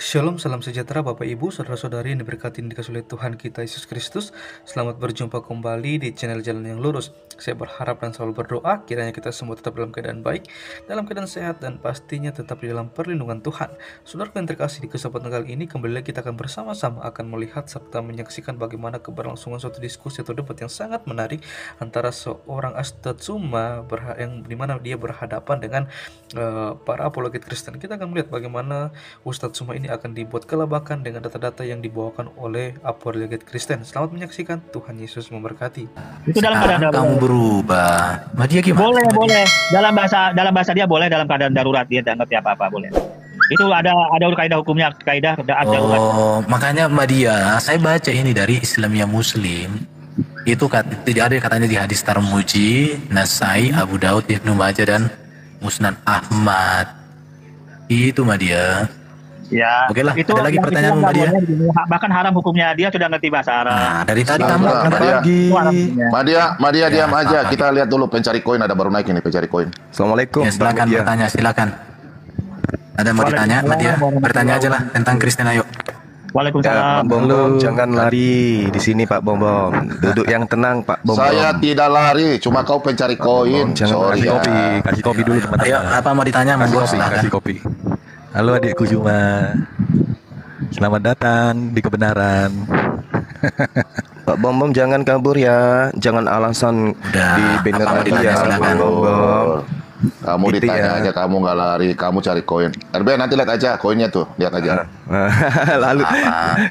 Shalom, salam sejahtera Bapak Ibu, Saudara-saudari yang diberkati dan dikasihi oleh Tuhan kita Yesus Kristus. Selamat berjumpa kembali di channel Jalan yang Lurus. Saya berharap dan selalu berdoa kiranya kita semua tetap dalam keadaan baik, dalam keadaan sehat, dan pastinya tetap di dalam perlindungan Tuhan. Saudara yang terkasih, di kesempatan kali ini kembali lagi kita akan bersama-sama akan melihat serta menyaksikan bagaimana keberlangsungan suatu diskusi atau debat yang sangat menarik antara seorang Ustadz Tsuma yang dimana dia berhadapan dengan para apologet Kristen. Kita akan melihat bagaimana Ustadz Tsuma ini akan dibuat kelabakan dengan data-data yang dibawakan oleh apologet Kristen. Selamat menyaksikan, Tuhan Yesus memberkati. Itu dalam keadaan darurat. Kamu berubah. Dia gimana? Boleh. Dalam bahasa dia boleh dalam keadaan darurat, dia tidak ngerti apa-apa, boleh. Itu ada kaidah hukumnya, kaidah darurat. Makanya Mbak Dia, saya baca ini dari Islamiyah Muslim. Itu tidak ada katanya di hadis Tarmuji, Nasai, Abu Daud, Ibnu Majah dan Musnad Ahmad. Itu Mbak Dia. Ya, oke lah, itu ada lagi pertanyaan Mbak Dia? Bahkan haram hukumnya, dia sudah ngerti bahasa Arab. Nah, dari tadi kamu Mbak Dia diam aja. Kita lihat dulu pencari koin, ada baru naik ini pencari koin. Assalamualaikum. Ya, silakan bertanya, silakan. Ada mau ditanya, Mbak Dia? Bertanya aja lah tentang Kristen, ayo. Waalaikumsalam. Pak Bom, jangan lari di sini Pak Bom. Duduk yang tenang Pak Bom. Saya tidak lari, cuma kau pencari koin. Jangan kasih kopi dulu teman-teman. Ayo, apa mau ditanya Mas Bos? Kasih kopi. Halo adikku Juma. Selamat datang di kebenaran. Pak Bom jangan kabur ya. Jangan alasan di banner aja ya Pak Bom. Kamu gitu ditanya aja, kamu nggak lari, kamu cari koin. RB nanti lihat aja koinnya tuh, lihat aja. Lalu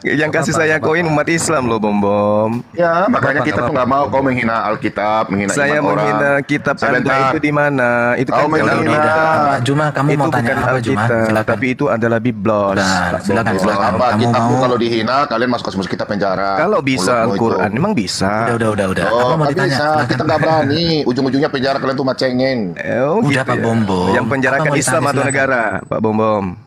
yang kasih saya koin umat Islam loh Bom. Ya makanya kita tuh nggak mau kau menghina Alkitab, menghina saya iman orang. Menghina kitab Anda itu di mana? Itu kau kan Juma, kamu itu mau tanya apa Juma? Tapi itu adalah Biblos. Silakan. Apa kitabmu kalau dihina kalian masuk kita penjara? Kalau bisa Al-Quran, memang bisa. Udah. Oh, apa bisa? Kita nggak berani. Ujung-ujungnya penjara kalian tuh macengin. Udah Pak Bom. Yang penjarakan Islam atau negara, Pak Bom.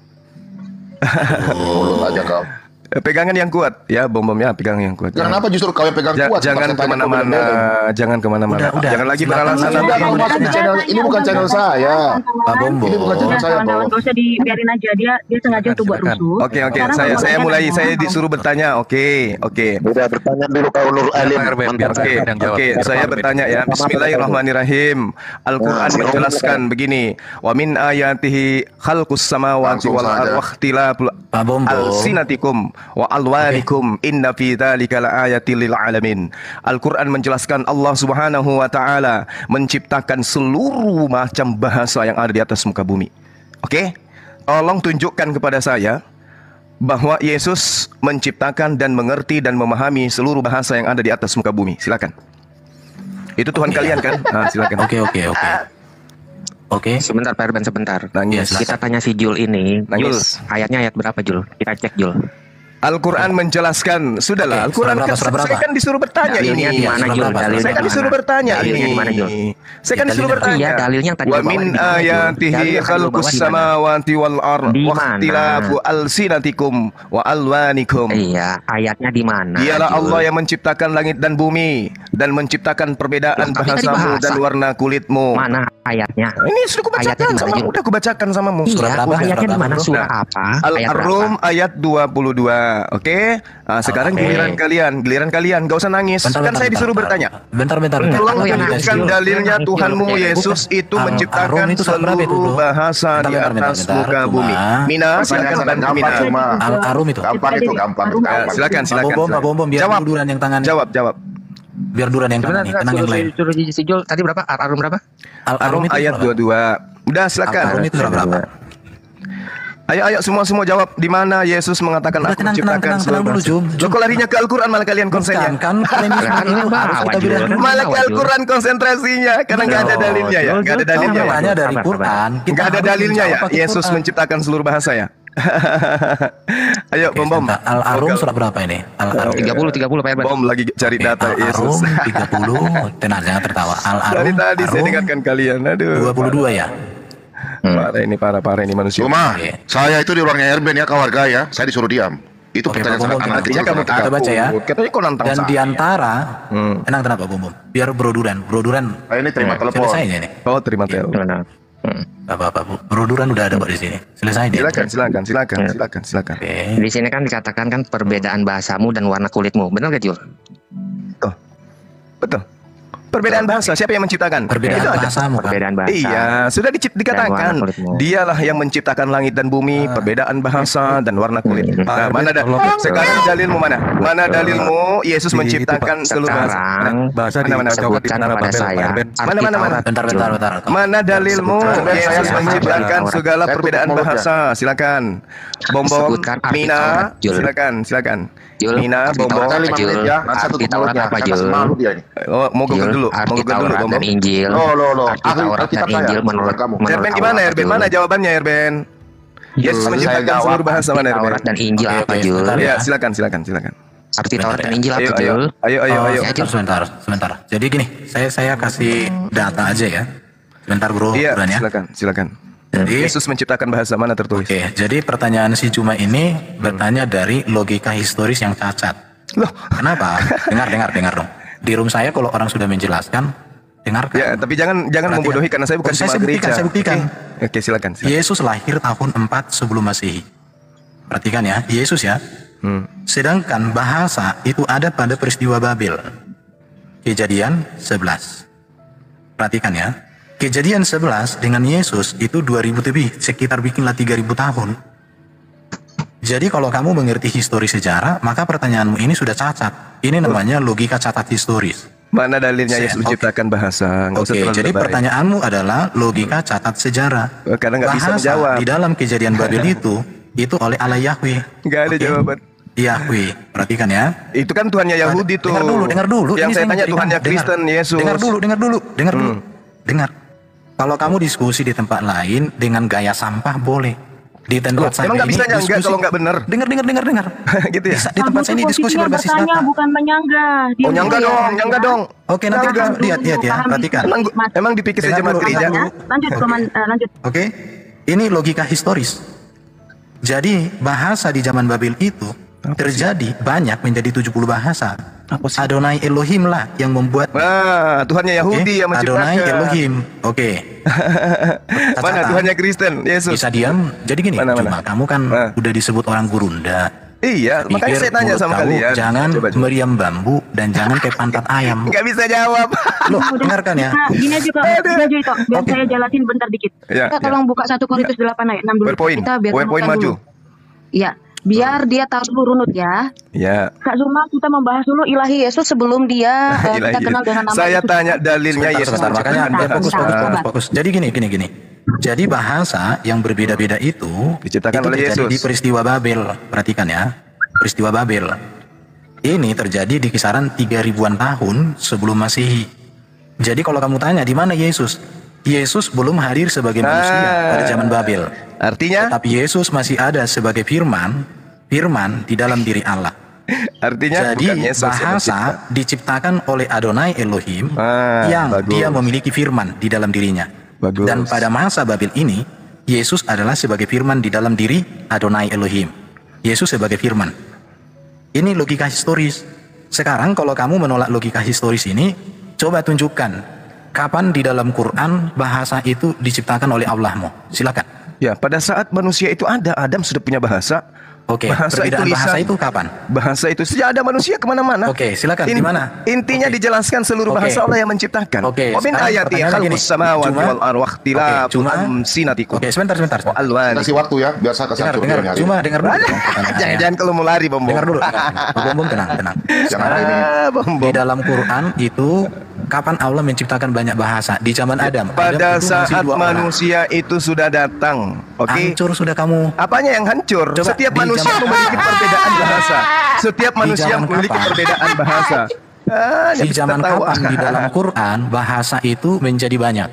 Mulut aja kau. Pegangan yang kuat ya Bom ya, pegangan yang kuat. Kenapa justru kau yang pegang kuat? Jangan kemana-mana. Jangan lagi beralasan. Kamu masuk di channel ini, bukan channel saya. Pak Bom. Ini bukan channel saya, Bom. Gak usah dibiarin aja, dia sengaja tuh buat rusuh. Oke. Saya mulai. Saya disuruh bertanya. Oke. Udah bertanya dulu kau Nur Alim. Oke. Saya bertanya ya. Bismillahirrahmanirrahim. Al-Quran menjelaskan begini. Wa min ayatihi khalqus samawati wal ardi wa ikhtilaful alsinatikum wa alwanikum inna fi dzalika laayatil lil alamin. Al-Qur'an menjelaskan Allah Subhanahu wa taala menciptakan seluruh macam bahasa yang ada di atas muka bumi. Oke? Tolong tunjukkan kepada saya bahwa Yesus menciptakan dan mengerti dan memahami seluruh bahasa yang ada di atas muka bumi. Silakan. Itu Tuhan kalian kan? Nah, silakan. Oke, sebentar Pak Erban, sebentar. Kita tanya si Jul ini. Jul, ayatnya ayat berapa Jul? Kita cek Jul. Al-Quran menjelaskan, sudahlah. Al-Quran kan saya kan disuruh bertanya dalilnya ini. Saya kan disuruh bertanya ini. Saya kan disuruh bertanya. Iya, dalilnya yang tadi wa min ayatihi khalqus samawati wal ardi wa ikhtilafu alsinatikum wa alwanikum. Iya, ayatnya di mana? Dialah Allah yang menciptakan langit dan bumi dan menciptakan perbedaan bahasamu dan warna kulitmu. Mana ayatnya? Ini sudah kubacakan sama, udah kubacakan samamu. Ayatnya di mana? Surah apa? Al-Rum ayat 22. Oke, sekarang giliran kalian, gak usah nangis. Kan saya disuruh bertanya. Bentar. Tolong tunjukkan dalilnya Tuhanmu Yesus itu menciptakan seluruh bahasa di atas muka bumi. Mina, silakan bantu Mina. Al-Arum itu. Gampang. Silakan. Pak Bom, biar duran yang tangan. Jawab. Biar duran yang tangan. Tenang yang lain. Suruh si Jul tadi berapa? Al-Arum berapa? Al-Arum ayat 22. Udah silakan. Al-Arum itu berapa? Ayo semua jawab di mana Yesus mengatakan aku menciptakan seluruh bahasa. Lo kok larinya ke Al-Quran malah kalian konsennya? Malah ke Al-Quran konsentrasinya karena nggak ada dalilnya ya. Nggak ada dalilnya. Namanya dari Quran. Nggak ada dalilnya ya. Yesus menciptakan seluruh bahasa ya. Ayo Bom. Al-Arum surat berapa ini? Al-Arum 30 Pak Erban. Bom lagi cari data Yesus. Al-Arum 30. Tenang, jangan tertawa. Al-Arum. Dari tadi saya dengarkan kalian. Aduh. 22 ya. Parah ini manusia. Cuma saya itu di ruangnya Erben ya, warga ya. Saya disuruh diam. Itu pertanyaan sangat artinya kamu kita baca ya. Katanya kau nantang dan saya. diantara tenang Pak Bom. Biar broduran. Ini terima telepon. Selesai ini. Oh, terima telepon. Bapak-bapak, Bu. Bro Duran udah ada Pak di sini. Selesai deh. Silakan. Oke. Di sini kan dikatakan kan perbedaan bahasamu dan warna kulitmu. Benar gak Jul? Betul. Perbedaan bahasa, siapa yang menciptakan? Perbedaan Itu ada. bahasamu, Pak. Perbedaan bahasa. Iya, sudah dikatakan. Dan warna kulitmu. Dialah yang menciptakan langit dan bumi, perbedaan bahasa dan warna kulit. Nah, mana sekarang dalilmu mana? Mana dalilmu Yesus menciptakan seluruh bahasa? Sekarang Bahasa Mana? sebutkan kepada saya. Mana? Bentar. Mana dalilmu Yesus Sebutkan menciptakan arti segala Saya perbedaan tutup mulutnya. bahasa? Silakan. Bom Sebutkan arti Mina, Taurat, Jul. silakan. Jul, Mina, arti Bom Taurat Saya 5 Jul. menit ya. Saya Arti tutup Taurat mulutnya. apa Saya Jul? kasih malu dia ini. Oh, mau Google Jul, dulu. arti Taurat Bom. dan Injil. Loh. Arti Taurat dan Alkitab saya, Injil menurut bukan kamu. Erben gimana, Taurat, Erben? Jul. Mana jawabannya, Erben? Yesus Jul, menciptakan saya jawab. seluruh bahasa mana, Erben? Taurat dan Injil Oke, apa oke, Jul? sebentar Ya, silakan. Arti Taurat dan Injil apa Ayo. Jul? Ayo. Ya, Jul. Sebentar. Jadi gini, saya kasih data aja ya. Sebentar Bro Iya, Duran ya. silakan. Jadi Yesus menciptakan bahasa mana tertulis? Oke, jadi pertanyaan si Juma ini bertanya dari logika historis yang cacat. Loh, Kenapa? dengar dong. Di room saya kalau orang sudah menjelaskan, dengarkan. ya, tapi jangan Perhatikan. membodohi karena saya bukan Saya jemaat gereja. saya buktikan. Oke, silakan. Yesus lahir tahun 4 sebelum Masehi. Perhatikan ya, Yesus ya. Sedangkan bahasa itu ada pada peristiwa Babel. Kejadian 11. Perhatikan ya. Kejadian 11 dengan Yesus itu 2000 lebih, sekitar bikinlah 3000 tahun. Jadi kalau kamu mengerti histori sejarah, maka pertanyaanmu ini sudah cacat. Ini namanya logika catat historis. Mana dalilnya Yesus Oke. menciptakan bahasa? Nggak usah Oke, terlalu jadi lebay. pertanyaanmu adalah logika catat sejarah. Karena nggak bisa Bahasa menjawab. di dalam kejadian Babel itu oleh Allah Yahweh. Nggak ada Oke? jawaban. Yahweh, perhatikan ya. Itu kan Tuhannya Yahudi tuh. Dengar dulu. Yang Ini saya tanya menceritakan. Tuhannya Kristen, Yesus. Dengar dulu. Dengar. Kalau kamu diskusi di tempat lain dengan gaya sampah boleh. Di tempat saya emang nggak ini bisa nyangga diskusi- kalau nggak bener? Dengar. Gitu ya? Bisa, di tempat saya ini diskusi Posisinya berbasis bertanya, data. bukan menyangga. Oh, nyangga dong. Oke, nanti Paham kamu lihat ya, paham perhatikan. dulu. Emang dipikir saya Dengar jemaat dulu, gereja? dengar Lanjut, lanjut. Oke, ini logika historis. Jadi bahasa di zaman Babel itu terjadi banyak menjadi 70 bahasa. Adonai Elohim lah yang membuat. Nah, Tuhannya Yahudi yang menciptakan. Adonai Elohim. Oke. Mana Catatan. Tuhannya Kristen, Yesus? Bisa diam. Jadi gini, Mana? cuma kamu kan Nah. udah disebut orang gurunda. Iya, makanya Pikir saya tanya mulut sama kamu kalian. jangan Coba. meriam bambu dan jangan kayak pantat ayam. Nggak bisa jawab. Loh, dengarkan ya. Nah, gini aja kok, biar saya jelasin bentar dikit. Ya, Kita ya. tolong buka 1 Korintus 8 ayat 6 dulu. PowerPoint. Kita biar PowerPoint temukan maju. dulu. Iya, biar dia tahu dulu runut ya. Ya. Kak Zulma, kita membahas dulu ilahi Yesus sebelum dia kita Ilahi. kenal dengan nama Saya Yesus. tanya dalilnya Yesus Sebentar, makanya menciptakan bahasa. fokus. Jadi gini. Jadi bahasa yang berbeda-beda itu Diciptakan itu oleh terjadi Yesus. di peristiwa Babel. Perhatikan ya, peristiwa Babel. Ini terjadi di kisaran 3000-an tahun sebelum Masehi. Jadi kalau kamu tanya di mana Yesus? Yesus belum hadir sebagai manusia pada zaman Babel. Artinya? Tapi Yesus masih ada sebagai firman di dalam diri Allah. Artinya Jadi bukan Yesus yang bahasa diciptakan oleh Adonai Elohim yang bagus. dia memiliki firman di dalam dirinya. Bagus. Dan pada masa Babel ini, Yesus adalah sebagai firman di dalam diri Adonai Elohim. Yesus sebagai firman. Ini logika historis. Sekarang kalau kamu menolak logika historis ini, coba tunjukkan kapan di dalam Quran bahasa itu diciptakan oleh Allahmu. Silakan. Ya, pada saat manusia itu ada, Adam sudah punya bahasa. Oke, Bahasa perbedaan itu bahasa lisan. itu kapan? Bahasa itu sejak ada manusia kemana-mana. Oke, silakan. Di mana? Intinya Oke. dijelaskan seluruh Oke. bahasa Allah yang menciptakan. Oke, Wa min sekarang ayati pertanyaannya khalqus gini. samawati Cuma- wal ardi wakhtilaful Oke, cuma- alsinatikum. Oke, sebentar. Wa alwani. Kasih waktu ya, biar saya kasih Dengar, cuma dengar dulu. pertanyaannya. Jangan kalau mau lari, Bom. Dengar dulu. Bom, tenang. Sekarang di dalam Quran itu kapan Allah menciptakan banyak bahasa? Di zaman Adam. Pada Adam itu masih saat 2 orang. manusia itu sudah datang. Oke. Hancur sudah kamu. Apanya yang hancur? Coba Setiap di manusia zaman- memiliki perbedaan bahasa. Setiap manusia zaman memiliki kapan? perbedaan bahasa. Di zaman kapan di dalam Quran bahasa itu menjadi banyak?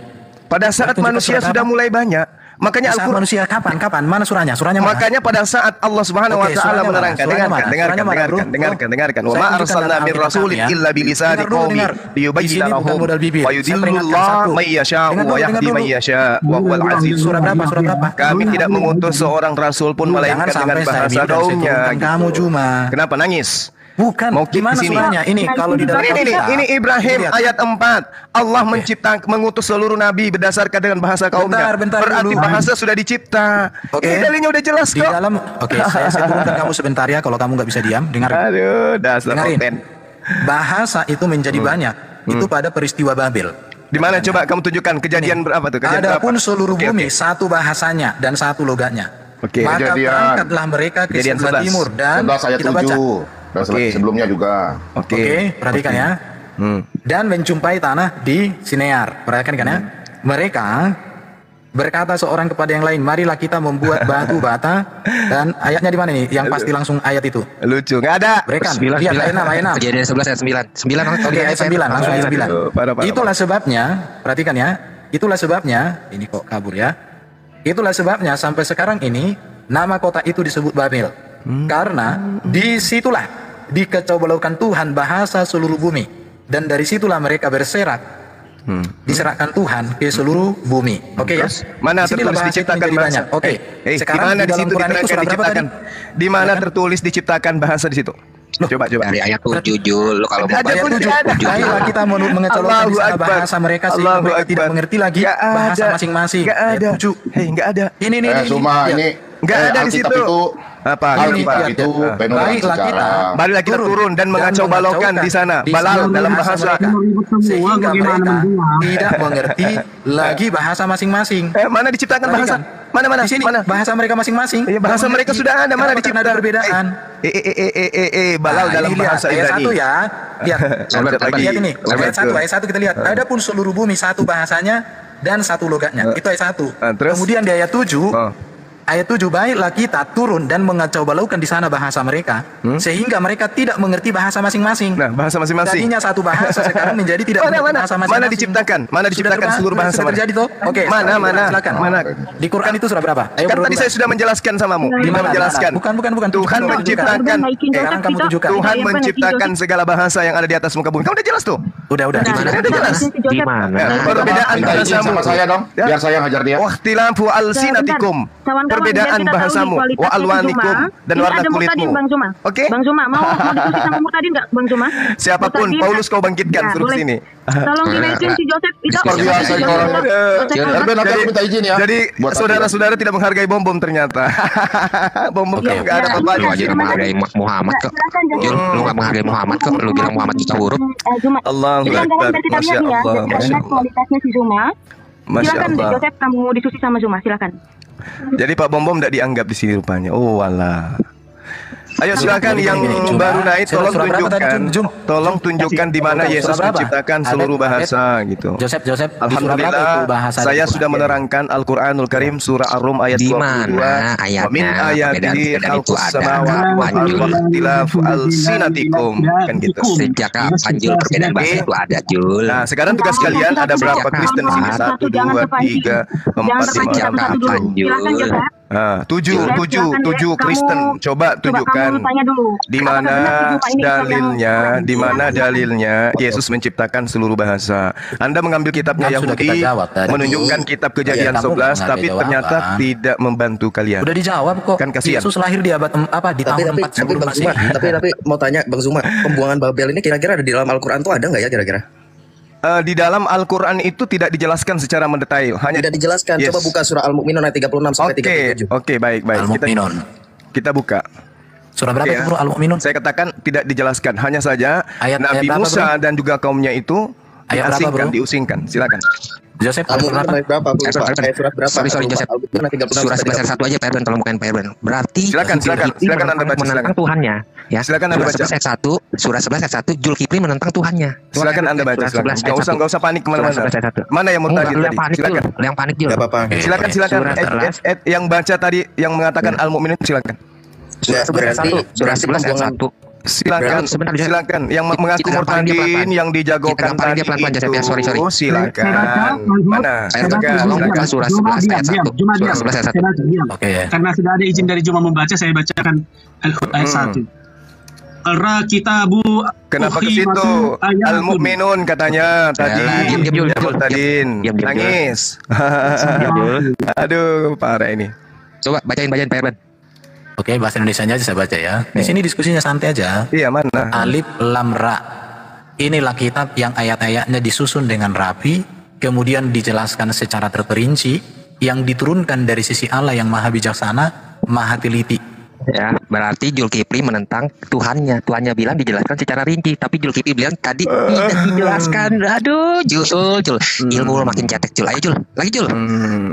Pada saat Tunjukkan manusia surat sudah apa? mulai banyak, makanya Saat Al-Quran. manusia kapan? Mana surahnya? Surahnya mana? Makanya pada saat Allah Subhanahu wa Oke, taala surahnya mana? menerangkan, Surahnya mana? Surahnya mana, bro? dengarkan. Wa Saya ma tunjukkan arsalna dalam min Alkitab rasulin ya. illa bi lisani Dengar dulu, qaumi dengar. Di liyubayyina sini bukan lahum modal bibir. wa Saya peringatkan yudillullah satu. may yasha'u Dengar wa dulu, yahdi dengar may dulu. yasha' wa huwal aziz. Surah berapa? Kami tidak mengutus seorang rasul pun Jangan melainkan dengan sampai saya bahasa bilang saya kaumnya. turunkan kamu cuma. Kenapa nangis? Bukan, Mau gimana di sini. surahnya? Ini kalau di dalam Ini Ibrahim lihat. ayat 4. Allah mengutus seluruh nabi berdasarkan dengan bahasa kaumnya. Bentar Berarti dulu. bahasa sudah dicipta. Oke. Ini dalilnya udah jelas Di kok. dalam, saya turunkan kamu sebentar ya. Kalau kamu nggak bisa diam, dengar. Aduh, dasar Dengarin. konten. Bahasa itu menjadi banyak. Itu pada peristiwa Babel. Di mana coba kamu tunjukkan kejadian berapa tuh? Kejadian Adapun berapa? seluruh Oke, bumi oke. satu bahasanya dan satu logatnya. Oke. Maka Kejadian. berangkatlah mereka ke Kejadian sebelah 11. timur dan 11 ayat kita baca. 7. Dan Oke. sebelumnya juga. Oke, perhatikan ya. Dan menjumpai tanah di Sinear. Perhatikan kan ya. Mereka berkata seorang kepada yang lain, marilah kita membuat batu bata. Dan ayatnya di mana nih? Yang pasti langsung ayat itu. Lucu, nggak ada. Mereka Sembilan, lihat sembilan. ayat 6. Kejadian 11 ayat 9. 9 Oke, ayat 9, langsung ayat 9. Parah. Itulah sebabnya, perhatikan ya. Itulah sebabnya, ini kok kabur ya. Itulah sebabnya sampai sekarang ini nama kota itu disebut Babel. Karena disitulah dikecaubalaukan Tuhan bahasa seluruh bumi. Dan dari situlah mereka berserak. Diserahkan Tuhan ke seluruh bumi. Oke ya. Mana Disinilah tertulis bahasa itu diciptakan menjadi bahasa? banyak. Oke. Sekarang di mana di dalam situ Quran itu diterangkan surah berapa diciptakan? tadi? Di mana tertulis diciptakan bahasa di situ? Coba. Dari ayat 7 Jul, lo kalau mau Ada Ayat pun 7. tidak ada. Baiklah kita mengecolokkan di sana Allahu bahasa Akbar. mereka sehingga Allahu mereka tidak Akbar. mengerti lagi Nggak bahasa ada. masing-masing. Nggak Ayat ada. 7. Hei, nggak ada. Ini Cuma lihat. ini Nggak ada di Alkitab situ. itu Apa? Alkitab Lihat, itu lihat. penuh dengan Baiklah kita sejarah. Barulah kita turun dan mengacau balaukan di sana. Balal dalam bahasa. mereka. Sehingga mereka tidak mengerti lagi bahasa masing-masing. Mana diciptakan bahasa? Mana? Di sini Mana? bahasa mereka masing-masing. Iya, bahasa Tidak mereka mengerti. sudah ada. Mana Kenapa? Karena diciptakan? ada perbedaan. Balal Nah, dalam ini lihat, bahasa ayat Ibrani. 1 ya. Lihat. Lagi. Lihat ini. Ayat 1 kita lihat. Adapun seluruh bumi satu bahasanya dan satu logatnya. Itu ayat 1. Terus? Kemudian di ayat 7 Oh. Ayat 7, baiklah kita turun dan mengacau balaukan di sana bahasa mereka, sehingga mereka tidak mengerti bahasa masing-masing. Nah, bahasa masing-masing. Tadinya satu bahasa sekarang menjadi tidak mengerti bahasa masing-masing. Mana diciptakan? Mana diciptakan seluruh bahasa? Sudah terjadi toh? Oke. Mana? Silakan. Mana? Di Quran itu surah berapa? Ayo Kan tadi berubah. saya sudah menjelaskan samamu. Di Sudah mana? menjelaskan. Bukan. Tuhan Tunjukkan. menciptakan. Sekarang kamu tunjukkan. Tuhan menciptakan segala bahasa yang ada di atas muka bumi. Kamu udah jelas tuh. Udah. Udah jelas. Di mana? Perbedaan Minta izin bahasamu. sama saya dong, biar saya ngajar dia. Wahtilafu alsinatikum. Kawan-kawan, Perbedaan biar kita tahu bahasamu. nih Wa kualitasnya alwanikum. Zuma. Dan Ini warna ada kulitmu. Murtadin, Bang Zuma. Oke. Bang Zuma, mau diskusi sama Murtadin nggak, Bang Zuma? Siapapun, Murtadin, Paulus kau bangkitkan, Ya, suruh boleh. sini. Tolong dinaikin si Joseph. Itu Luar biasa, Erben, nanti aku minta izin ya. Jadi Buat saudara-saudara tidak menghargai bom ternyata. Bom Oke. nggak ada Lu apa-apa. aja nggak menghargai Muhammad kok. Jul, lu nggak menghargai Muhammad kok. Lu bilang Muhammad juta huruf. Zuma. Allahu Jadi Akbar. antara kita Masya lihat nih ya, Allah, kita Masya lihat Allah. kualitasnya si Zuma. Masya Silakan Allah. Joseph, kamu diskusi sama Zuma, silakan. Jadi Pak Bom tidak dianggap di sini rupanya. Oh walah. Ayo silakan Gini, yang gini. baru naik tolong Surah berapa tadi, tunjukkan. Jum? Tolong tunjukkan di mana Surah Yesus berapa? menciptakan Ada- seluruh bahasa gitu. Joseph, di surah berapa itu Alhamdulillah bahasa saya di Quran? sudah menerangkan Al-Qur'anul Karim surah Ar-Rum ayat Di 22. mana ayatnya? Wa min ayatihi Perbedaan-perbedaan itu khalqus ada. samawati wal ardi Panjul. wa ikhtilafu alsinatikum kan gitu. Sejak kapan Jul perbedaan bahasa itu ada Jul? Nah, sekarang tugas kalian ada berapa Kristen di sini? 1, 2, 3, 4, 5, 6. Silakan Joseph. Nah, 7 Kamu- Kristen. Coba tunjukkan. Kamu tanya dulu. Di Apakah mana benar si Zuma ini dalilnya? yang- Di mana dalilnya Yesus menciptakan seluruh bahasa? Anda mengambil kitabnya Kan sudah Yahudi, kita jawab tadi. menunjukkan kitab Kejadian Iya, kamu 11, nggak ada tapi jawaban. ternyata tidak membantu kalian. Udah dijawab kok. Kan kasihan. Yesus lahir di abad di tahun 4 sebelum Bang Zuma, Masehi. tapi mau tanya Bang Zuma, pembuangan Babel ini kira-kira ada di dalam Al-Qur'an tuh ada nggak ya kira-kira? Di dalam Al-Quran itu tidak dijelaskan secara mendetail. Hanya Tidak dijelaskan. Yes. Coba buka surah Al-Mu'minun ayat 36 sampai 37. Oke, baik. Al-Mu'minun. Kita buka. Surah berapa Oke, itu, Bro? Al-Mu'minun? Saya katakan tidak dijelaskan. Hanya saja Ayat Nabi berapa, Musa dan juga kaumnya itu Ayat berapa, bro? diusingkan. Silakan. Joseph, Al-Mu'minun ayat berapa? Aku lupa. Sorry, Ayat surat berapa? Sorry, Aku lupa. Joseph. Al-Mu'minun ayat 36 Surah sampai 11 ayat 1 aja Pak Erben, tolong bukain Pak Erben. Berarti Silakan Zulkifli Anda baca, menentang silakan. Tuhannya ya. Silakan Anda Surah baca. 11 ayat 1, surah 11 ayat 1 Zulkifli menentang Tuhannya. Silakan Anda baca. Surah 11 ayat 1. Enggak usah panik kemana-mana. Surah 11 ayat 1. Mana yang mau Enggak, tadi lu tadi? yang panik Jul. Silakan. Lu yang panik Jul. Gak apa-apa. Silakan. Surah 11. Yang baca tadi yang mengatakan Al-Mu'minun silakan. Surah 11 ayat 1, surah 11 ayat 1. Silakan, Sebentar, Joseph. silakan. Yang mengaku Kita gampangin dia murtadin, pelan-pelan. yang dijagokan Kita gampangin dia tadi pelan-pelan, Joseph, ya. itu, Sorry. silakan. Mana? Tolong buka surah 11 ayat 1. Surah 11 ayat 1. Oke. Karena sudah ada izin dari Juma membaca, saya bacakan ayat 1. Al-Kitabu Kenapa ke situ? Al-Mu'minun katanya tadi. Diam, Jul. Ya, murtadin. Diam, Jul. Nangis. Diam, Jul. Aduh, parah ini. Coba bacain Pak Erben. Oke, bahasa Indonesianya aja saya baca ya. Di sini diskusinya santai aja. Iya, mana? Alif lam ra. Inilah kitab yang ayat-ayatnya disusun dengan rapi, kemudian dijelaskan secara terperinci, yang diturunkan dari sisi Allah yang maha bijaksana, maha teliti. Ya, berarti Zulkifli menentang Tuhannya. Tuhannya bilang dijelaskan secara rinci, tapi Zulkifli bilang tadi tidak dijelaskan. Aduh, Jul. Ilmu lo makin cetek, Jul. Ayo, Jul. Lagi, Jul.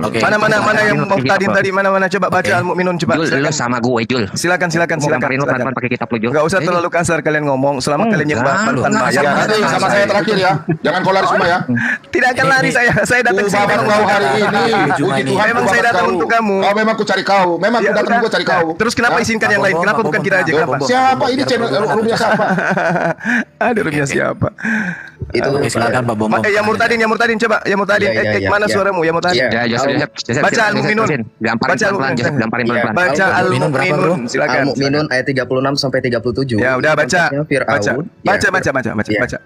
Oke. Mana yang Muhtadin tadi? Mana coba baca Al-Mu'minun coba. Jul, lo sama gue, Jul. Silakan. Ngapain lo pelan-pelan pakai kitab lo, Jul? Gak usah terlalu kasar kalian ngomong. Selama kalian nyembah tanpa Ya, nanti sama saya terakhir ya. Jangan kau lari semua ya. Tidak akan lari saya. Saya datang ke sini kau hari ini. Puji Tuhan, memang saya datang untuk kamu. Oh, memang ku cari kau. Memang ku datang gua cari kau. Terus kenapa izinkan yang lain? Kenapa bukan kita aja? Kenapa? Siapa ini channel roomnya siapa? Ada roomnya siapa? Itu silakan Pak Bom. Ya Murtadin coba. Ya Murtadin. Mana suaramu? Ya Murtadin. Baca Al-Mu'minun. Gamparin pelan-pelan. Baca Al-Mu'minun. Silakan. Al-Mu'minun ayat 36 sampai 37. Ya udah baca.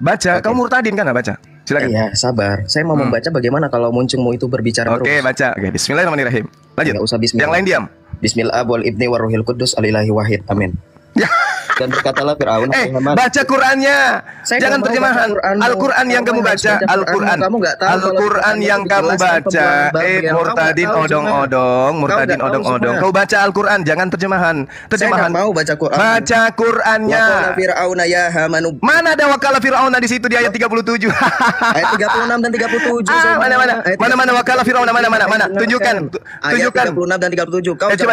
Baca. Kamu Murtadin kan baca. Silakan. Iya, sabar. Saya mau membaca bagaimana kalau muncungmu itu berbicara terus. Oke, baca. Oke, bismillahirrahmanirrahim. Lanjut. Enggak usah bismillah. Yang lain diam. Bismillah wal ibni waruhil kudus alilahi wahid. Amin. Ya. Dan berkatalah Fir'aun, baca Qurannya. Jangan terjemahan. Al-Quran yang kamu baca. Al-Quran yang kamu baca. Murtadin odong-odong. Kau baca Al-Quran, jangan terjemahan. Saya mau baca Quran. Baca Qurannya. Waqala Fir'aun ya Hamanu. Mana ada waqala Fir'aun di situ di ayat 37? Ayat 36 dan 37. Mana wakala Fir'aun mana? Tunjukkan. Ayat 36 dan 37. Kau coba.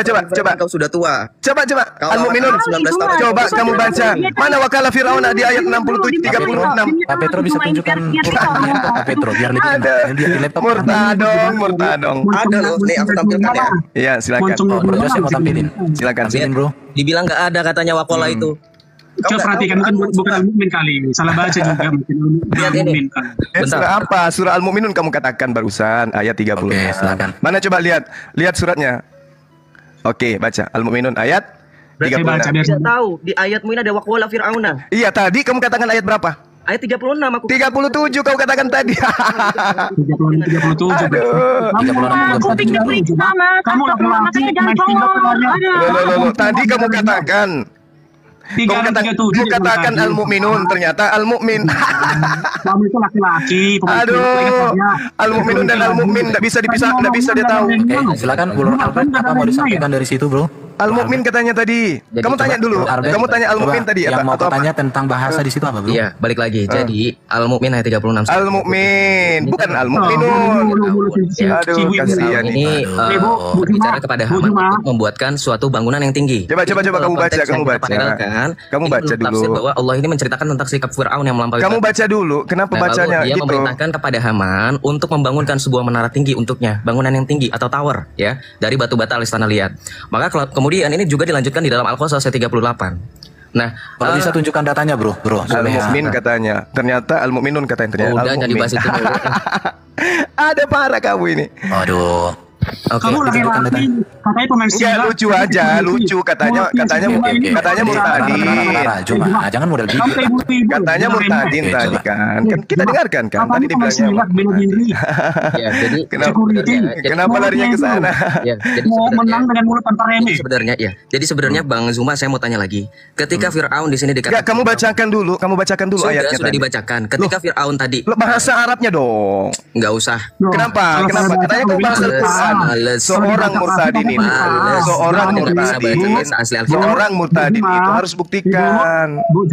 Kau sudah tua. Coba. Al-Mu'minun. 19 tahun. Coba kamu baca. Mana wakala Fir'aun di ayat 67 36. Pak Petro bisa tunjukkan Qurannya Pak Petro biar di laptop. Murtadong. Ada loh, nih aku tampilkan ya. Iya, silakan. Bro, saya mau tampilin. Silakan, Bro. Dibilang nggak ada katanya wakola itu. Coba perhatikan, bukan Al-Mu'min kali ini. Salah baca juga mungkin. Al-Mu'min kan. Surah apa? Surah Al-Mu'minun kamu katakan barusan ayat 30. Oke, silakan. Mana coba lihat suratnya. Oke, baca Al-Mu'minun ayat 36. Tidak tahu di ayatmu ini ada waqala fir'auna. Iya, tadi kamu katakan ayat berapa? Ayat 36 aku. 37 kau katakan tadi. 37. Aku pikir sama. Kamu laki-laki Tadi kamu katakan. Kamu katakan Al-Mu'minun, ternyata Al-Mu'min. Kamu itu laki-laki. Aduh, Al-Mu'minun dan Al-Mu'min tidak bisa dipisah, tidak bisa dia tahu. Oke, silakan ulur Albert apa mau disampaikan dari situ, Bro? Al-Mu'min katanya tadi. Kamu tanya dulu. Kamu tanya Al-Mu'min tadi apa? Yang mau atau tanya tentang bahasa di situ apa, Bro? Iya, balik lagi. Jadi Al-Mu'min ayat 36. Al-Mu'min, bukan Al-Mu'minun. Aduh, kasihan ini berbicara kepada Haman untuk membuatkan suatu bangunan yang tinggi. Coba kamu baca. Kamu baca dulu. Tafsir bahwa Allah ini menceritakan tentang sikap Fir'aun yang melampaui. Kamu baca dulu. Kenapa bacanya dia gitu? memerintahkan kepada Haman untuk membangunkan sebuah menara tinggi untuknya, bangunan yang tinggi atau tower ya, dari batu bata alias tanah liat. Maka kemudian ini juga dilanjutkan di dalam Al-Qasas ayat 38. Nah, kalau bisa tunjukkan datanya, Bro. Al-Mu'min katanya. Ternyata Al-Mu'minun katanya. Udah jadi bahas itu. Ada parah kamu ini. Aduh. Kamu laki-laki, katanya pemain silat. Lucu aja, katanya Murtadin. Jangan modal bibir. Katanya Murtadin tadi kan. Kita dengarkan kan tadi dibilangnya. Ya, jadi kenapa larinya ke sana? Ya, jadi mau menang dengan mulut tanpa remeh. Sebenarnya ya. Jadi sebenarnya Bang Zuma saya mau tanya lagi. Ketika Fir'aun di sini dikatakan. Ya, kamu bacakan dulu ayatnya. Sudah dibacakan. Ketika Fir'aun tadi. Bahasa Arabnya dong. Enggak usah. Kenapa? Katanya kamu bahasa Quran. Seorang murtadin ini, seorang murtadin itu harus buktikan. Bu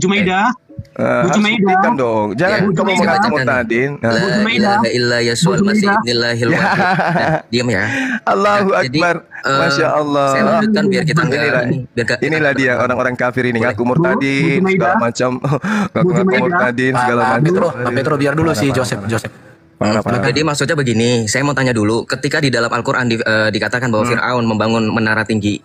Jumaidah. Harus buktikan dong. Jangan kamu mengaku murtadin. La ilaha illa Yasu'al Masih Ibnillahil Wahid. Diam ya. Allahu Akbar. Masya Allah. Saya lanjutkan biar kita inilah dia orang-orang kafir ini ngaku murtadin segala macam. Ngaku murtadin segala macam. Pak Petro biar dulu si Joseph. Jadi maksudnya begini, saya mau tanya dulu, ketika di dalam Al-Quran dikatakan bahwa Fir'aun membangun menara tinggi,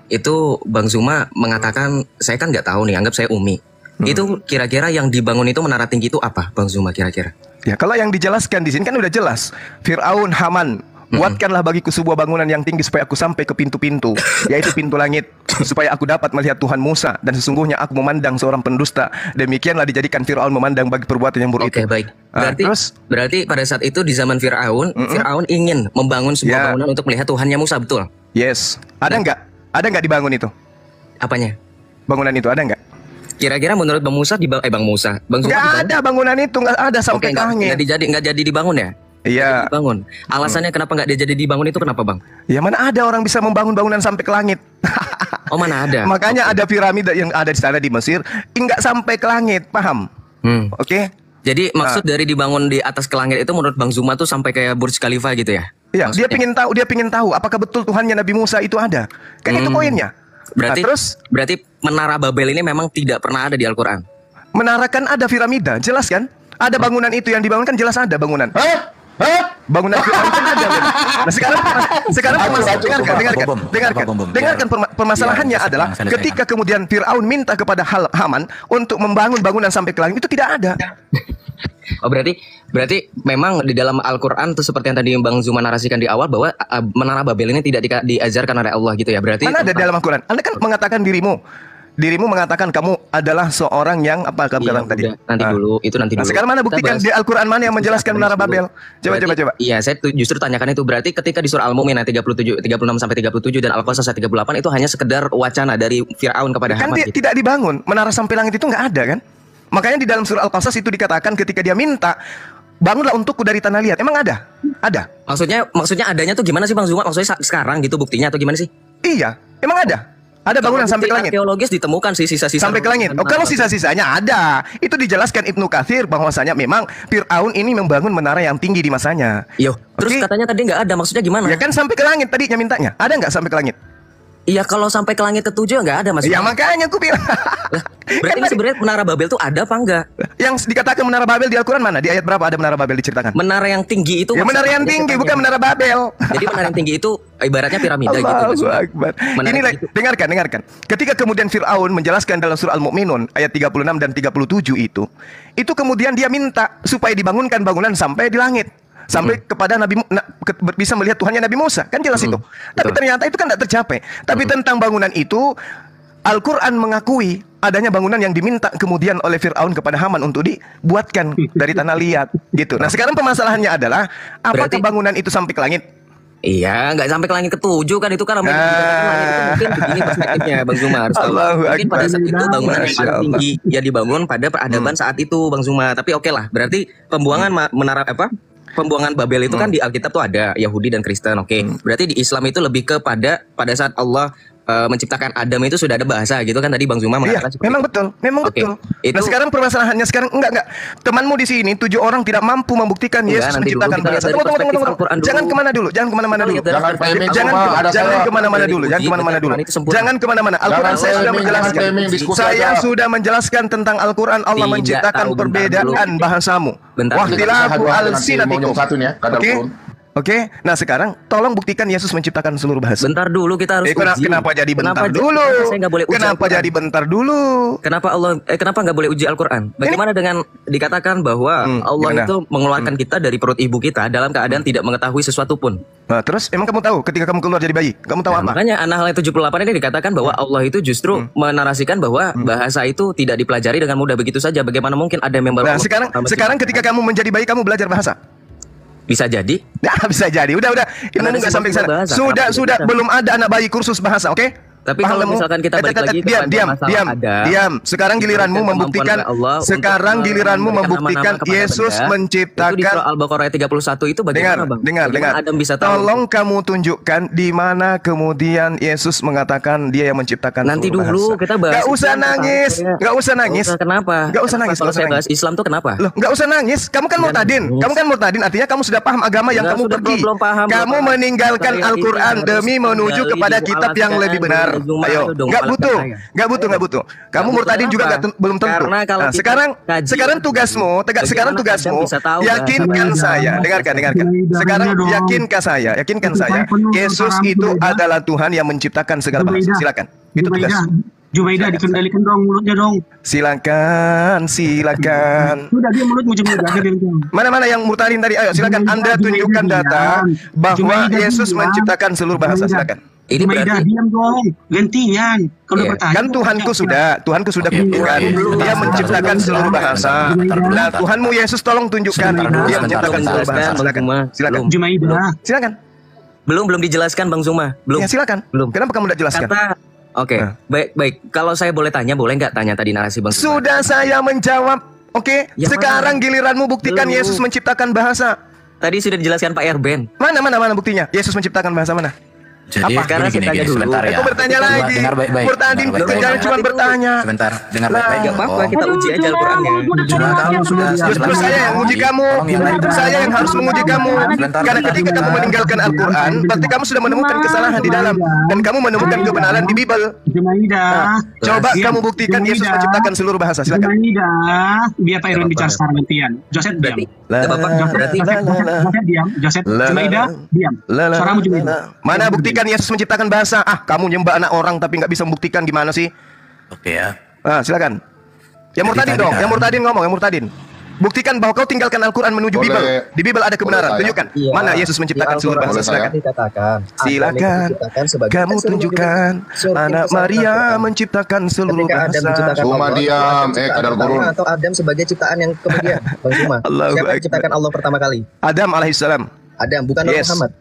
itu Bang Zuma mengatakan, saya kan nggak tahu nih, anggap saya Umi. Itu kira-kira yang dibangun itu menara tinggi itu apa, Bang Zuma kira-kira? Ya kalau yang dijelaskan di sini kan udah jelas, Fir'aun, Haman, buatkanlah bagiku sebuah bangunan yang tinggi supaya aku sampai ke pintu-pintu, yaitu pintu langit, supaya aku dapat melihat Tuhan Musa, dan sesungguhnya aku memandang seorang pendusta. Demikianlah dijadikan Fir'aun memandang bagi perbuatan yang buruk itu. Oke, baik. Berarti pada saat itu di zaman Fir'aun, Fir'aun ingin membangun sebuah bangunan untuk melihat Tuhannya Musa, betul? Yes. Ada nggak? Ada nggak dibangun itu? Apanya? Bangunan itu ada nggak? Kira-kira menurut Bang Musa Bang Musa, Bang Zuma Nggak ada bangunan itu, nggak ada sampai ke langit. Nggak jadi dibangun ya? Iya. Dibangun. Alasannya kenapa nggak dia jadi dibangun itu kenapa, Bang? Ya mana ada orang bisa membangun bangunan sampai ke langit. Oh, mana ada? Makanya ada piramida yang ada di sana di Mesir, nggak sampai ke langit, paham? Oke. Jadi maksud dari dibangun di atas ke langit itu menurut Bang Zuma tuh sampai kayak Burj Khalifa gitu ya? Iya, Maksudnya? dia pingin tahu apakah betul Tuhannya Nabi Musa itu ada. Kan itu poinnya. Berarti Nah, terus berarti Menara Babel ini memang tidak pernah ada di Al-Qur'an. menara kan ada piramida, jelas kan? Ada bangunan itu yang dibangun kan jelas ada bangunan. Bangunan Fir'aun kan ada. Nah, dengarkan permasalahannya adalah ketika kemudian Fir'aun minta kepada Haman untuk membangun bangunan sampai ke langit itu tidak ada. Oh, berarti memang di dalam Al-Qur'an tuh seperti yang tadi Bang Zuma narasikan di awal bahwa Menara Babel ini tidak diajarkan oleh Allah gitu ya. Berarti mana ada di dalam Al-Qur'an? Anda kan mengatakan dirimu mengatakan kamu adalah seorang yang apa kamu katakan tadi? Nanti dulu. Nah, sekarang mana buktikan di Al-Qur'an mana yang menjelaskan Menara Babel? Coba. Iya, saya justru tanyakan itu. Berarti ketika di surah Al-Mu'min ayat 36 sampai 37 dan Al-Qasas ayat 38 itu hanya sekedar wacana dari Fir'aun kepada Haman. Kan tidak dibangun. Menara sampai langit itu nggak ada kan? Makanya di dalam surah Al-Qasas itu dikatakan ketika dia minta bangunlah untukku dari tanah liat. Emang ada? Ada. Maksudnya adanya tuh gimana sih Bang Zuma? Maksudnya sekarang gitu buktinya atau gimana sih? Iya, emang ada. Ada bangunan sampai ke langit. Arkeologis ditemukan sih sisa-sisa sampai ke langit. Oh, kalau sisa-sisanya ada. Itu dijelaskan Ibnu Katsir bahwasanya memang Fir'aun ini membangun menara yang tinggi di masanya. Yo, terus katanya tadi nggak ada. Maksudnya gimana? Ya kan sampai ke langit tadinya mintanya. Ada nggak sampai ke langit? Iya, kalau sampai ke langit ke-7 nggak ada Mas. Ya makanya aku bilang. Berarti sebenarnya Menara Babel tuh ada apa enggak? Yang dikatakan Menara Babel di Al-Quran mana? Di ayat berapa ada Menara Babel diceritakan? Menara yang tinggi itu. Ya menara yang tinggi bukan Menara Babel. Jadi menara yang tinggi itu ibaratnya piramida gitu. Allahu Akbar. Ini dengarkan. Ketika kemudian Fir'aun menjelaskan dalam surah Al-Mu'minun ayat 36 dan 37 itu kemudian dia minta supaya dibangunkan bangunan sampai di langit. Sampai kepada bisa melihat Tuhannya Nabi Musa. Kan jelas itu. Tapi ternyata itu kan tidak tercapai. Tapi tentang bangunan itu Al-Quran mengakui adanya bangunan yang diminta kemudian oleh Fir'aun kepada Haman untuk dibuatkan dari tanah liat gitu. Nah sekarang permasalahannya adalah apakah bangunan itu sampai ke langit? Iya, nggak sampai ke langit ke-7 kan itu kan langit itu mungkin begini perspektifnya Bang Zuma. Mungkin pada saat itu bangunan yang paling tinggi ya dibangun pada peradaban saat itu Bang Zuma. Tapi oke lah, berarti pembuangan Babel itu kan di Alkitab tuh ada Yahudi dan Kristen, oke. Berarti di Islam itu lebih ke pada saat Allah menciptakan Adam itu sudah ada bahasa gitu kan tadi Bang Zuma mengatakan. Iya, memang betul. Nah sekarang permasalahannya sekarang enggak. Temanmu di sini 7 orang tidak mampu membuktikan Yesus menciptakan bahasa. Tunggu. Jangan kemana-mana dulu. Jangan kemana-mana. Al-Quran saya sudah menjelaskan. Saya sudah menjelaskan tentang Al-Quran Allah menciptakan perbedaan bahasamu. Wahtilafu al-sinatikum. Oke, nah sekarang tolong buktikan Yesus menciptakan seluruh bahasa. Bentar dulu kita harus uji. Kenapa jadi bentar dulu? Kenapa nggak boleh uji Al-Quran? Bagaimana dengan dikatakan bahwa Allah itu mengeluarkan kita dari perut ibu kita dalam keadaan tidak mengetahui sesuatu pun? Nah, terus emang kamu tahu ketika kamu keluar jadi bayi, kamu tahu apa? Makanya An-Nahl 78 ini dikatakan bahwa Allah itu justru menarasikan bahwa bahasa itu tidak dipelajari dengan mudah begitu saja. Bagaimana mungkin ada yang membawa? Nah, sekarang ketika kamu menjadi bayi kamu belajar bahasa? Bisa jadi. Nah, bisa jadi. Udah. Ilmu nggak sampai sana. Sudah. Belum ada anak bayi kursus bahasa, oke? Tapi kalau misalkan kita balik lagi diam. Sekarang giliranmu membuktikan. Sekarang giliranmu membuktikan Yesus menciptakan. Itu di surah Al-Baqarah ayat 31 itu bagaimana, Bang? Dengar. Adam bisa tahu. Tolong kamu tunjukkan di mana kemudian Yesus mengatakan Dia yang menciptakan. Nanti dulu kita bahas. Gak usah nangis. Kenapa? Gak usah nangis. Kalau saya bahas Islam tuh kenapa? Loh, gak usah nangis. Kamu kan murtadin. Artinya kamu sudah paham agama yang kamu pergi. Kamu meninggalkan Al-Quran demi menuju kepada kitab yang lebih benar. Ayo, nggak butuh. Kamu murtadin juga belum tentu. Nah, sekarang tugasmu, yakinkan saya. Dengarkan. Sekarang yakinkan saya. Yesus itu adalah Tuhan yang menciptakan segala bahasa. Silakan. Itu tugas. Jubaidah dikendalikan dong mulutnya dong. Silakan. Sudah dia mulutmu Jubaidah. Mana yang murtadin tadi? Ayo silakan Anda tunjukkan data bahwa Yesus menciptakan seluruh bahasa. Silakan. Ini berarti diam dong, gantian. Kalau bertanya kan Tuhanku sudah buktikan Dia menciptakan seluruh bahasa. Nah, Tuhanmu Yesus tolong tunjukkan Dia menciptakan seluruh bahasa. Silakan. Jumaidah. Silakan. Belum dijelaskan Bang Zuma. Belum. Ya silakan. Belum. Kenapa kamu tidak jelaskan? Oke. Baik. Kalau saya boleh tanya, boleh nggak tanya tadi narasi Bang Zuma? Sudah saya menjawab. Oke. Ya, Sekarang giliranmu buktikan Yesus menciptakan bahasa. Tadi sudah dijelaskan Pak Erben. Mana buktinya? Yesus menciptakan bahasa mana? Jadi Karena saya tanya dulu. sebentar ya. Aku bertanya lagi. Dengar baik-baik. Murtadin jangan cuma bertanya. Sebentar, dengar baik-baik. Gak apa-apa, kita uji aja Al-Qur'annya. Justru saya yang menguji kamu. Justru saya yang harus menguji kamu. Karena ketika kamu meninggalkan Al-Quran, berarti kamu sudah menemukan kesalahan di dalam. Dan kamu menemukan kebenaran di Bible. Coba kamu buktikan Yesus menciptakan seluruh bahasa. Silakan. Biar Pak Irwan bicara secara gantian. Joseph diam. Joseph diam. Joseph Jumaida diam. Suaramu Jumaida. Mana buktikan Yesus menciptakan bahasa? Kamu nyembah anak orang tapi nggak bisa membuktikan, gimana sih? Oke ya. Silakan. Yang Murtadin dong. Yang Murtadin ngomong. Yang Murtadin. Buktikan bahwa kau tinggalkan Al-Quran menuju Bible. Di Bible ada kebenaran. Tunjukkan. Mana Yesus menciptakan seluruh bahasa. Silakan. Silakan. Kamu tunjukkan. Anak Maria menciptakan seluruh bahasa. Zuma diam. Kadal gurun. Atau Adam sebagai ciptaan yang kemudian. Bang Zuma. Siapa yang menciptakan Allah pertama kali? Adam alaihissalam. Adam, bukan Nur Muhammad.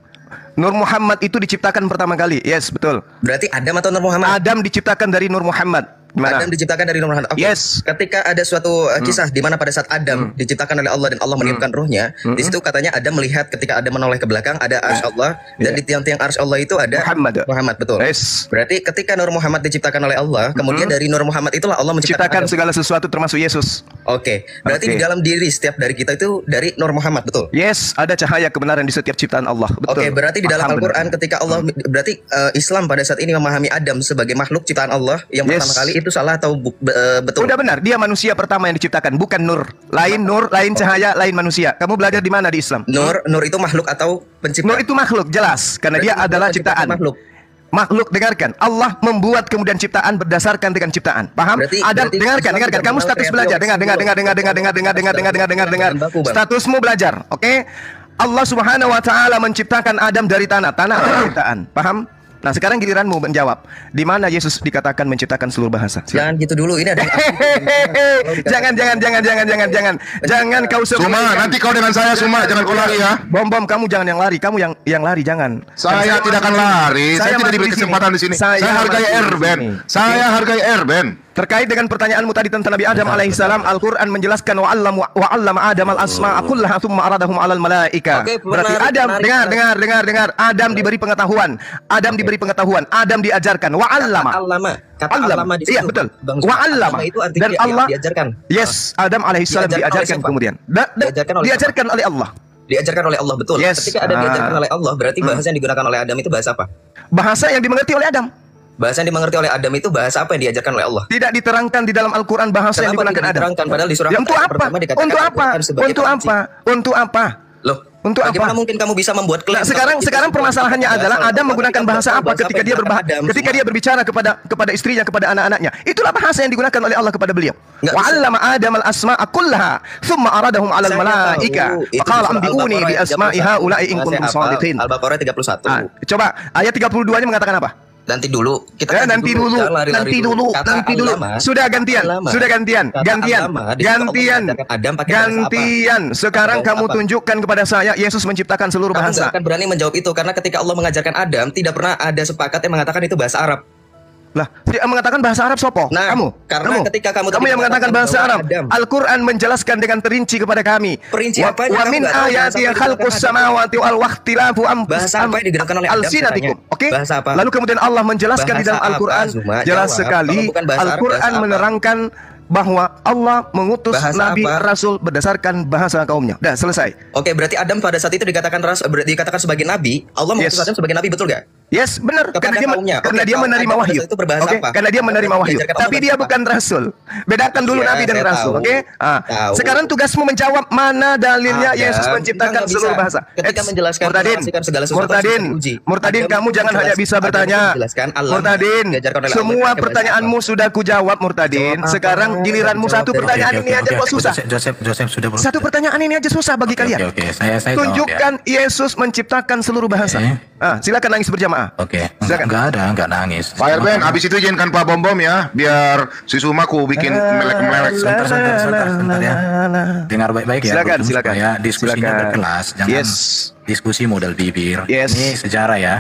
Nur Muhammad itu diciptakan pertama kali. Yes, betul. Berarti Adam atau Nur Muhammad? Adam diciptakan dari Nur Muhammad. Gimana? Adam diciptakan dari Nur Muhammad. Okay. Yes. Ketika ada suatu kisah di mana pada saat Adam diciptakan oleh Allah dan Allah meniupkan ruhnya, di situ katanya Adam melihat ketika Adam menoleh ke belakang ada arsy Allah dan di tiang-tiang arsy Allah itu ada Muhammad, betul. Yes. Berarti ketika Nur Muhammad diciptakan oleh Allah, kemudian dari Nur Muhammad itulah Allah menciptakan segala sesuatu termasuk Yesus. Oke. Berarti di dalam diri setiap dari kita itu dari Nur Muhammad, betul? Yes, ada cahaya kebenaran di setiap ciptaan Allah. Betul. Oke, berarti di dalam Al-Qur'an ketika Allah berarti Islam pada saat ini memahami Adam sebagai makhluk ciptaan Allah yang pertama kali itu salah atau betul? Udah benar, dia manusia pertama yang diciptakan, bukan nur. Lain nur, lain cahaya, lain manusia. Kamu belajar di mana di Islam? Nur itu makhluk atau pencipta? Nur itu makhluk, jelas. Karena dia adalah ciptaan. Makhluk, dengarkan. Allah membuat kemudian ciptaan berdasarkan dengan ciptaan. Paham? Adam, dengarkan. Kamu status belajar. Dengar. Statusmu belajar, oke? Allah Subhanahu wa taala menciptakan Adam dari tanah adalah ciptaan. Paham? Nah, sekarang giliranmu menjawab. Di mana Yesus dikatakan menciptakan seluruh bahasa? Jangan gitu dulu, ini ada. Jangan kau Suma, nanti kau dengan saya Suma, jangan kau lari ya. Bom, kamu jangan yang lari, kamu yang lari jangan. Saya tidak akan lari, saya tidak diberi kesempatan di sini. Saya hargai Erben. Terkait dengan pertanyaanmu tadi tentang Nabi Adam alaihissalam, Al-Quran menjelaskan wa'allama Adam al-asma'a kullaha thumma aradahum 'alal malaika. Berarti Adam, dengar. Adam diberi pengetahuan. Adam diajarkan. Wa'allama. Allama di situ. Iya, betul. Wa'allama. Dan Allah diajarkan. Yes, Adam alaihissalam diajarkan kemudian. Diajarkan oleh Allah. Diajarkan oleh Allah, betul. Ketika Adam diajarkan oleh Allah, berarti bahasa yang digunakan oleh Adam itu bahasa apa? Bahasa yang dimengerti oleh Adam. Bahasa yang dimengerti oleh Adam itu bahasa apa yang diajarkan oleh Allah? Tidak diterangkan di dalam Al-Quran bahasa yang digunakan Adam. Diterangkan padahal di surah Untuk apa? Loh, untuk bagaimana mungkin kamu bisa membuat klaim? Sekarang permasalahannya adalah Adam menggunakan bahasa apa ketika dia berbicara kepada istrinya, kepada anak-anaknya. Itulah bahasa yang digunakan oleh Allah kepada beliau. Wa'allama Adam al-asma'a kullaha thumma aradahum 'alal malaika. Faqala anbi'uni bi asma'i haula'i in kuntum shadiqin. Al-Baqarah 31. Coba ayat 32-nya mengatakan apa? Nanti dulu. Nanti dulu. Sudah gantian. Sekarang kamu tunjukkan kepada saya Yesus menciptakan seluruh bahasa. Aku akan berani menjawab itu karena ketika Allah mengajarkan Adam tidak pernah ada sepakat yang mengatakan itu bahasa Arab. Lah, dia mengatakan bahasa Arab sopo? Karena ketika kamu yang mengatakan bahasa Arab, Al-Quran menjelaskan dengan terinci kepada kami. Perinci apa? Wa min ayati khalqus samawati wal waqtilafu bahasa apa yang digunakan oleh Adam? Alsinatikum. Oke? Lalu kemudian Allah menjelaskan di dalam Al-Quran jelas sekali. Al-Quran menerangkan bahwa Allah mengutus Nabi Rasul berdasarkan bahasa kaumnya. Dah selesai. Oke, berarti Adam pada saat itu dikatakan sebagai Nabi. Allah mengutus Adam sebagai Nabi, betul gak? Yes, benar. Karena dia menerima wahyu. Karena dia menerima wahyu. Tapi dia bukan Rasul. Bedakan dulu Nabi dan Rasul. Oke? Sekarang tugasmu menjawab mana dalilnya Yesus menciptakan seluruh bahasa. Ketika menjelaskan Murtadin, kamu jangan hanya bisa bertanya. Murtadin, semua pertanyaanmu sudah kujawab, Murtadin. Sekarang giliranmu satu pertanyaan ini aja kok susah. Joseph sudah Satu pertanyaan ini aja susah bagi kalian. Saya tunjukkan Yesus menciptakan seluruh bahasa. Silakan nangis berjamaah. Oke. Enggak nangis. Pak Erben, habis itu izinkan Pak Bom ya, biar si Sumaku bikin melek-melek. Sebentar ya. Dengar baik-baik ya. Silakan. Ya, diskusinya berkelas, jangan diskusi modal bibir. Ini sejarah ya.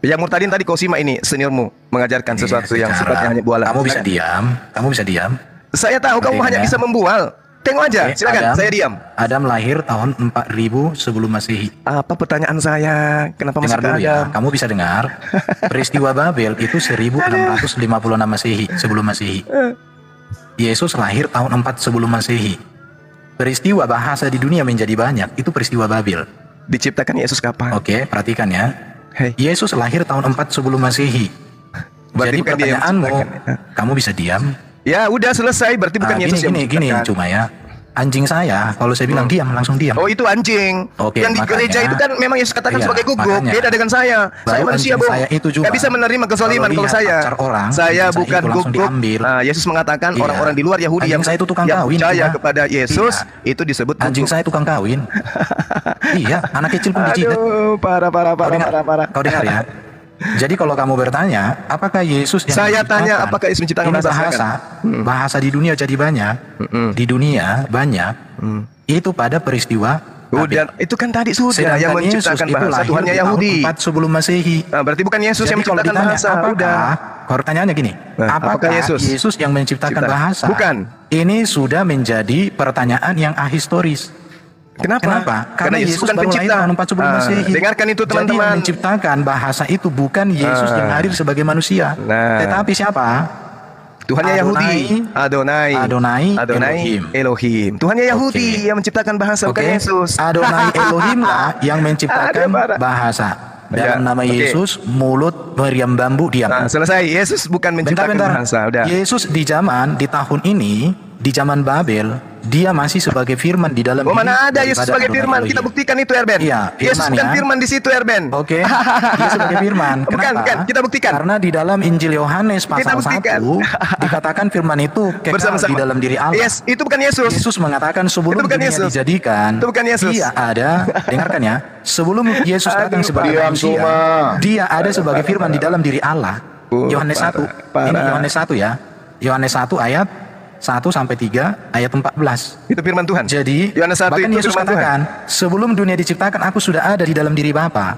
Yang Murtadin tadi kau simak ini seniormu mengajarkan sesuatu yang sifatnya hanya bualan. Kamu bisa diam. Saya tahu kamu hanya bisa membual. Tengok aja, silakan. Saya diam. Adam lahir tahun 4000 sebelum Masehi. Apa pertanyaan saya? Kenapa masih dulu ya. Kamu bisa dengar. Peristiwa Babel itu 1656 Masehi sebelum Masehi. Yesus lahir tahun 4 sebelum Masehi. Peristiwa bahasa di dunia menjadi banyak itu peristiwa Babel. Diciptakan Yesus kapan? Oke, perhatikan ya. Yesus lahir tahun 4 sebelum Masehi. Jadi pertanyaanmu, kamu bisa diam? Ya udah selesai, berarti bukan Yesus yang gini, cuma ya anjing saya kalau saya bilang diam langsung diam. Oh itu anjing. Yang di gereja itu kan memang Yesus katakan sebagai gugup. Beda dengan saya. Saya manusia saya itu juga gak bisa menerima kezaliman kalau saya. Saya bukan gugup. Nah, Yesus mengatakan orang-orang di luar Yahudi yang saya itu tukang kawin, percaya kepada Yesus itu disebut anjing saya tukang kawin. Iya, anak kecil pun dijilat. Parah. Kau dengar ya. Jadi kalau kamu bertanya, apakah Yesus yang saya tanya apakah Yesus menciptakan bahasa di dunia jadi banyak, di dunia banyak, itu pada peristiwa. Udah, itu kan tadi sudah yang menciptakan bahasa Tuhannya Yahudi. 4 sebelum Masehi. Berarti bukan Yesus yang menciptakan bahasa. Pertanyaannya gini, apakah Yesus yang menciptakan bahasa? Bukan. Ini sudah menjadi pertanyaan yang ahistoris. Kenapa? Karena Yesus bukan pencipta. 4 sebelum Masehi. Dengarkan itu teman-teman. Jadi yang menciptakan bahasa itu bukan Yesus yang hadir sebagai manusia. Tetapi siapa? Tuhannya Yahudi. Adonai Elohim. Tuhannya Yahudi yang menciptakan bahasa, bukan Yesus. Adonai Elohim lah yang menciptakan bahasa. Dalam nama Yesus, mulut meriam bambu diam. Selesai. Yesus bukan menciptakan bahasa. Udah. Yesus di tahun ini, di zaman Babel, dia masih sebagai firman di dalam mana ada Yesus sebagai firman? Kita buktikan itu, Erben. Iya, Yesus bukan firman di situ, Erben. Oke. Dia sebagai firman. Bukan, kita buktikan. Karena di dalam Injil Yohanes pasal 1 dikatakan firman itu kekal di dalam diri Allah. Itu bukan Yesus. Yesus mengatakan sebelum dunia dijadikan, itu bukan Yesus. Dia ada, dengarkan ya, sebelum Yesus datang sebagai manusia, dia ada sebagai firman di dalam diri Allah. Yohanes 1. Ini Yohanes 1 ya. Yohanes 1 ayat 1-3 ayat 14. Itu firman Tuhan. Jadi bahkan Yesus katakan, sebelum dunia diciptakan aku sudah ada di dalam diri Bapa.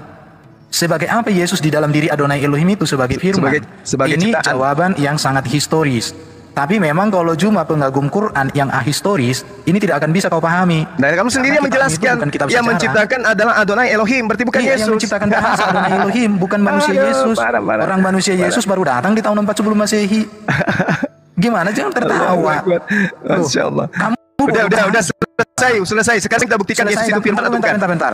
Sebagai apa Yesus di dalam diri Adonai Elohim itu sebagai firman? Ini jawaban yang sangat historis. Tapi memang kalau cuma pengagum Quran yang ahistoris, ini tidak akan bisa kau pahami. Nah, kamu sendiri yang menjelaskan yang menciptakan adalah Adonai Elohim, berarti bukan Yesus. Yang menciptakan bahasa Adonai Elohim, bukan manusia Yesus. Orang manusia Yesus baru datang di tahun 4 sebelum Masehi. Gimana, jangan tertawa. Masya Allah. Udah selesai. Sekarang kita buktikan Yesus itu firman atau bukan. Bentar.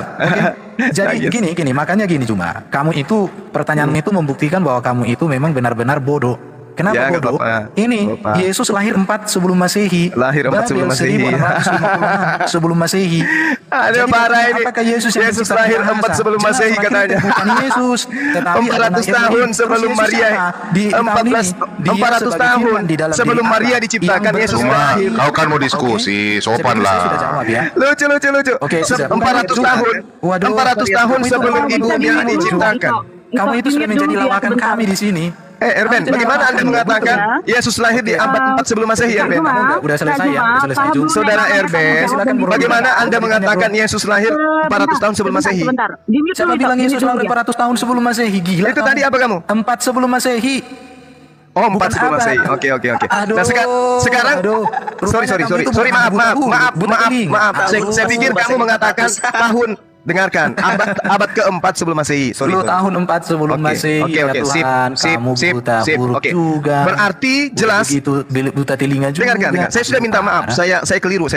Jadi gini, makanya gini cuma. Kamu itu pertanyaan itu membuktikan bahwa kamu itu memang benar-benar bodoh. Kenapa bodoh? Ini Yesus lahir 4 sebelum Masehi. Lahir 4 sebelum Masehi. Sebelum Masehi. Ada parah ini. Apakah Yesus lahir 4 sebelum Masehi katanya? Bukan Yesus, tetapi 400 tahun sebelum Maria. 400 tahun sebelum Maria diciptakan Yesus lahir. Kau kan mau diskusi, sopan lah. Lucu. Oke, 400 tahun. 400 tahun sebelum ibunya diciptakan. Kamu itu sudah menjadi lawakan kami di sini. Erben, bagaimana Anda mengatakan Yesus lahir di abad 4 sebelum Masehi, Erben? Udah selesai ya? Saudara Erben, bagaimana Anda mengatakan Yesus lahir 400 tahun sebelum Masehi? Siapa bilang Yesus lahir 400 tahun sebelum Masehi? Gila. Itu tadi apa kamu? 4 sebelum Masehi. Oh, 4 sebelum Masehi. Oke. Nah, sekarang sorry, maaf. Saya pikir kamu mengatakan tahun. Dengarkan, abad keempat sebelum Masehi. Tahun 4 sebelum Masehi. Oke, sip. Buta huruf juga. Berarti jelas. Begitu buta telinga juga. Dengarkan. Saya sudah minta maaf. Saya keliru.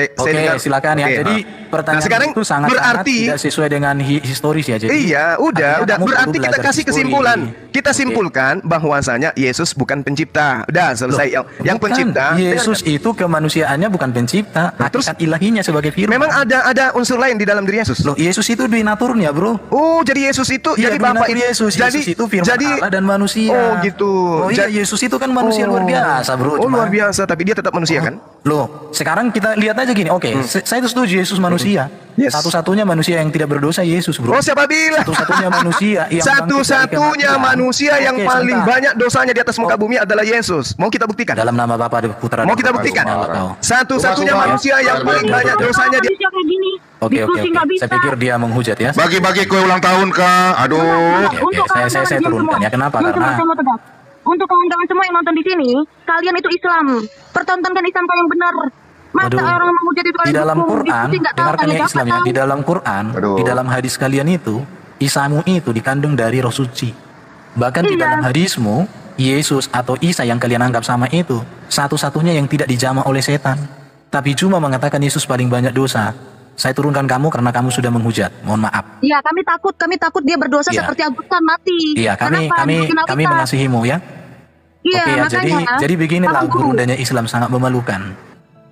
Silakan ya. Jadi pertanyaan sekarang itu sangat tidak sesuai dengan historis ya. Jadi iya, udah. Berarti kita kasih kesimpulan. Kita simpulkan bahwasanya Yesus bukan pencipta. Udah selesai. Yang pencipta. Yesus itu kemanusiaannya bukan pencipta. Hakikat ilahinya sebagai firman. Memang ada unsur lain di dalam diri Yesus. Loh, Yesus itu donaturnya, bro. Oh, jadi Yesus itu jadi Bapa ini. Yesus itu firman Allah dan manusia. Oh, gitu. Oh iya, Yesus itu kan manusia luar biasa, bro. Oh, luar biasa, tapi dia tetap manusia kan? Loh, sekarang kita lihat aja gini. Oke, saya itu setuju Yesus manusia. Yes. Satu-satunya manusia yang tidak berdosa Yesus, bro. Oh, siapa bilang? Satu-satunya manusia yang Satu-satunya manusia yang Oke, paling sebentar. banyak dosanya di atas muka bumi adalah Yesus. Mau kita buktikan? Dalam nama Bapa dan Putra. Mau kita buktikan? Satu-satunya manusia yang paling banyak dosanya di Oke. Saya pikir dia menghujat ya. Bagi-bagi kue ulang tahun, Kak. Aduh. Oke, saya turunkan ya. Kenapa? Karena Untuk kawan-kawan semua yang nonton di sini, kalian itu Islam. Pertontonkan Islam kalian benar. Masa Waduh, orang menghujat itu di dalam hukum, Quran, diskusi nggak tahu, dengarkan tanya ya jawab Islam ya, tahu. di dalam Quran, di dalam hadis kalian itu, Isamu itu dikandung dari roh suci. Bahkan di dalam hadismu, Yesus atau Isa yang kalian anggap sama itu, satu-satunya yang tidak dijamah oleh setan. Tapi cuma mengatakan Yesus paling banyak dosa. Saya turunkan kamu karena kamu sudah menghujat. Mohon maaf. Iya, kami takut dia berdosa Iya. seperti Agustan mati. Iya, kami Kenapa? mengasihimu ya. Iya, Oke ya, makanya. jadi beginilah Pahamku. gurundanya Islam sangat memalukan.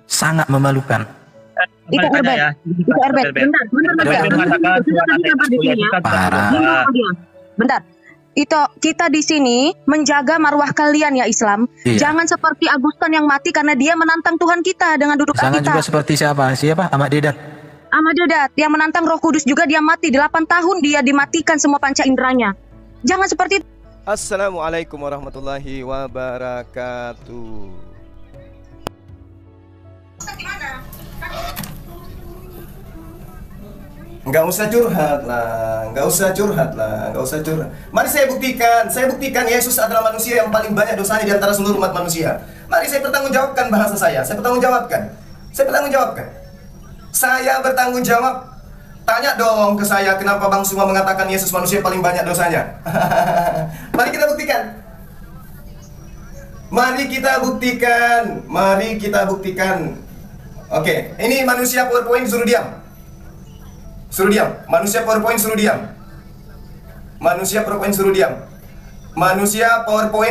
Sangat memalukan. Itu Erbet. Itu Erbet. Bentar. Parah. Bentar. Itu kita di sini menjaga marwah kalian ya Islam. Iya. Jangan seperti Agustan yang mati karena dia menantang Tuhan kita dengan duduk Jangan kita. juga seperti siapa? Ahmad Dedat. Ahmad Dedat yang menantang Roh Kudus juga dia mati 8 tahun dia dimatikan semua panca inderanya. Jangan seperti itu. Assalamualaikum warahmatullahi wabarakatuh. Nggak usah curhat lah. Mari saya buktikan Yesus adalah manusia yang paling banyak dosanya di antara seluruh umat manusia. Mari saya pertanggungjawabkan bahasa saya. Saya bertanggung jawab. Tanya dong ke saya, kenapa Bang Suma mengatakan Yesus manusia paling banyak dosanya? Mari kita buktikan. Oke, ini manusia PowerPoint suruh diam. Manusia PowerPoint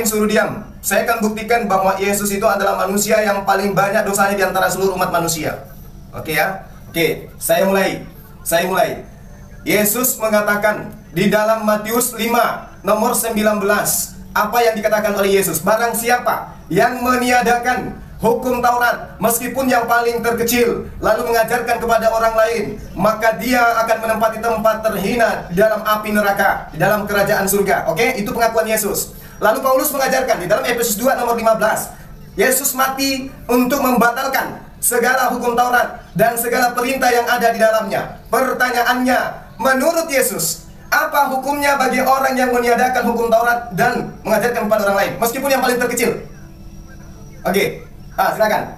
suruh diam. Saya akan buktikan bahwa Yesus itu adalah manusia yang paling banyak dosanya di antara seluruh umat manusia. Oke ya? Oke, saya mulai. Yesus mengatakan di dalam Matius 5 nomor 19, apa yang dikatakan oleh Yesus? Barang siapa yang meniadakan hukum Taurat meskipun yang paling terkecil lalu mengajarkan kepada orang lain, maka dia akan menempati tempat terhina di dalam api neraka, di dalam kerajaan surga. Oke, itu pengakuan Yesus. Lalu Paulus mengajarkan di dalam Efesus 2 nomor 15, Yesus mati untuk membatalkan segala hukum Taurat dan segala perintah yang ada di dalamnya. Pertanyaannya, menurut Yesus, apa hukumnya bagi orang yang meniadakan hukum Taurat dan mengajarkan kepada orang lain, meskipun yang paling terkecil? Oke, silakan.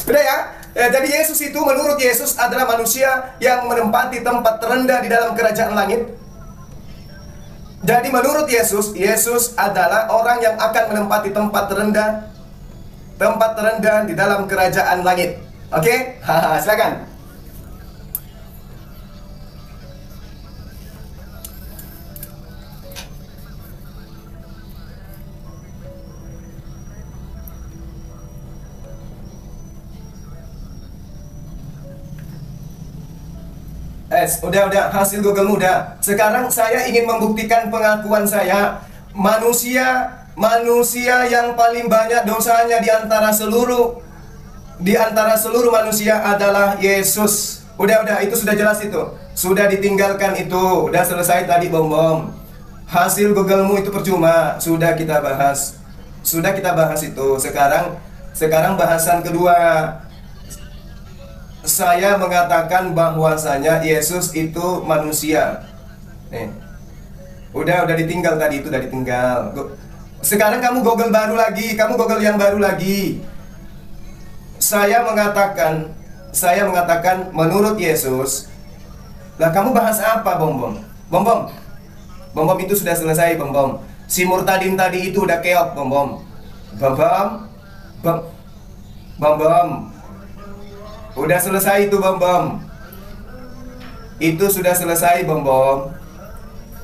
Udah ya? Jadi Yesus itu, menurut Yesus, adalah manusia yang menempati tempat terendah di dalam kerajaan langit. Jadi menurut Yesus, Yesus adalah orang yang akan menempati tempat terendah di dalam kerajaan langit. Oke? Silakan. Udah, hasil Google udah. Sekarang saya ingin membuktikan pengakuan saya. Manusia yang paling banyak dosanya di antara seluruh manusia adalah Yesus. Udah, itu sudah jelas itu. Sudah ditinggalkan itu. Udah selesai tadi bom. Hasil Google-mu itu percuma. Sudah kita bahas itu. Sekarang bahasan kedua. Saya mengatakan bahwasanya Yesus itu manusia. Nih. Udah ditinggal tadi, itu udah ditinggal. Sekarang kamu Google yang baru lagi. Saya mengatakan menurut Yesus. Lah kamu bahas apa, Bom? Bom itu sudah selesai, Bom. Si Murtadin tadi itu udah keok, Bom. Udah selesai itu, Bom. Itu sudah selesai, Bom.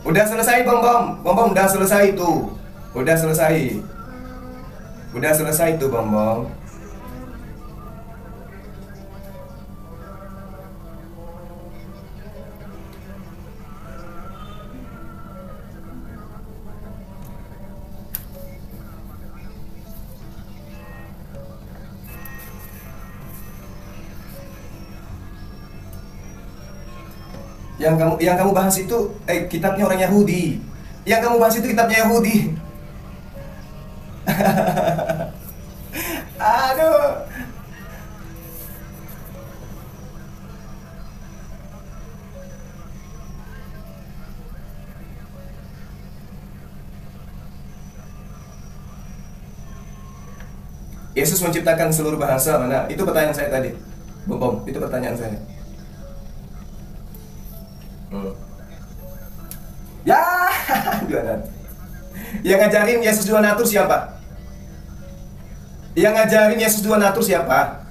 Udah selesai, Bom. Udah selesai itu. Udah selesai itu, Bom. Yang kamu bahas itu kitabnya orang Yahudi. Yang kamu bahas itu kitabnya Yahudi. Aduh. Yesus menciptakan seluruh bahasa mana? Itu pertanyaan saya tadi. Bom, itu pertanyaan saya. Ya, yang ngajarin Yesus dua natur siapa? Yang ngajarin Yesus dua natur siapa?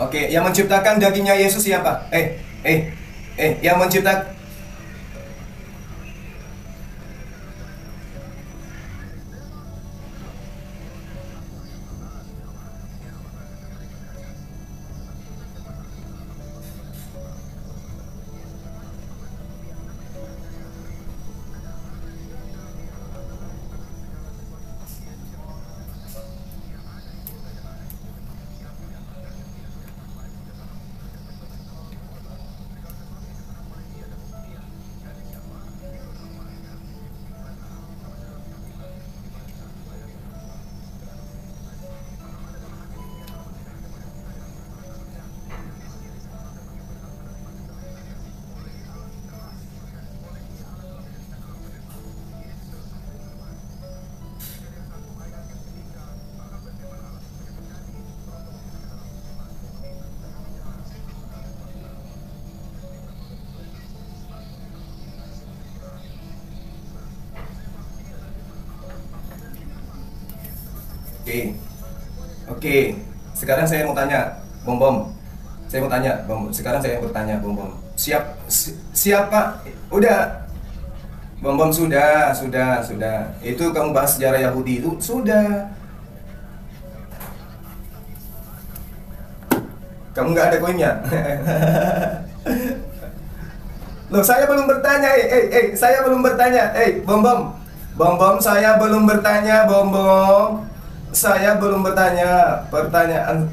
Oke, yang menciptakan dagingnya Yesus siapa? Yang menciptakan Oke. Sekarang saya mau tanya, Bom. Saya mau tanya, Bom. Sekarang saya bertanya, Bom. Siapa? Udah. Bom, sudah. Itu kamu bahas sejarah Yahudi itu sudah. Kamu nggak ada koinnya. Loh, saya belum bertanya. Saya belum bertanya. Bom, saya belum bertanya, Bom. Saya belum bertanya pertanyaan.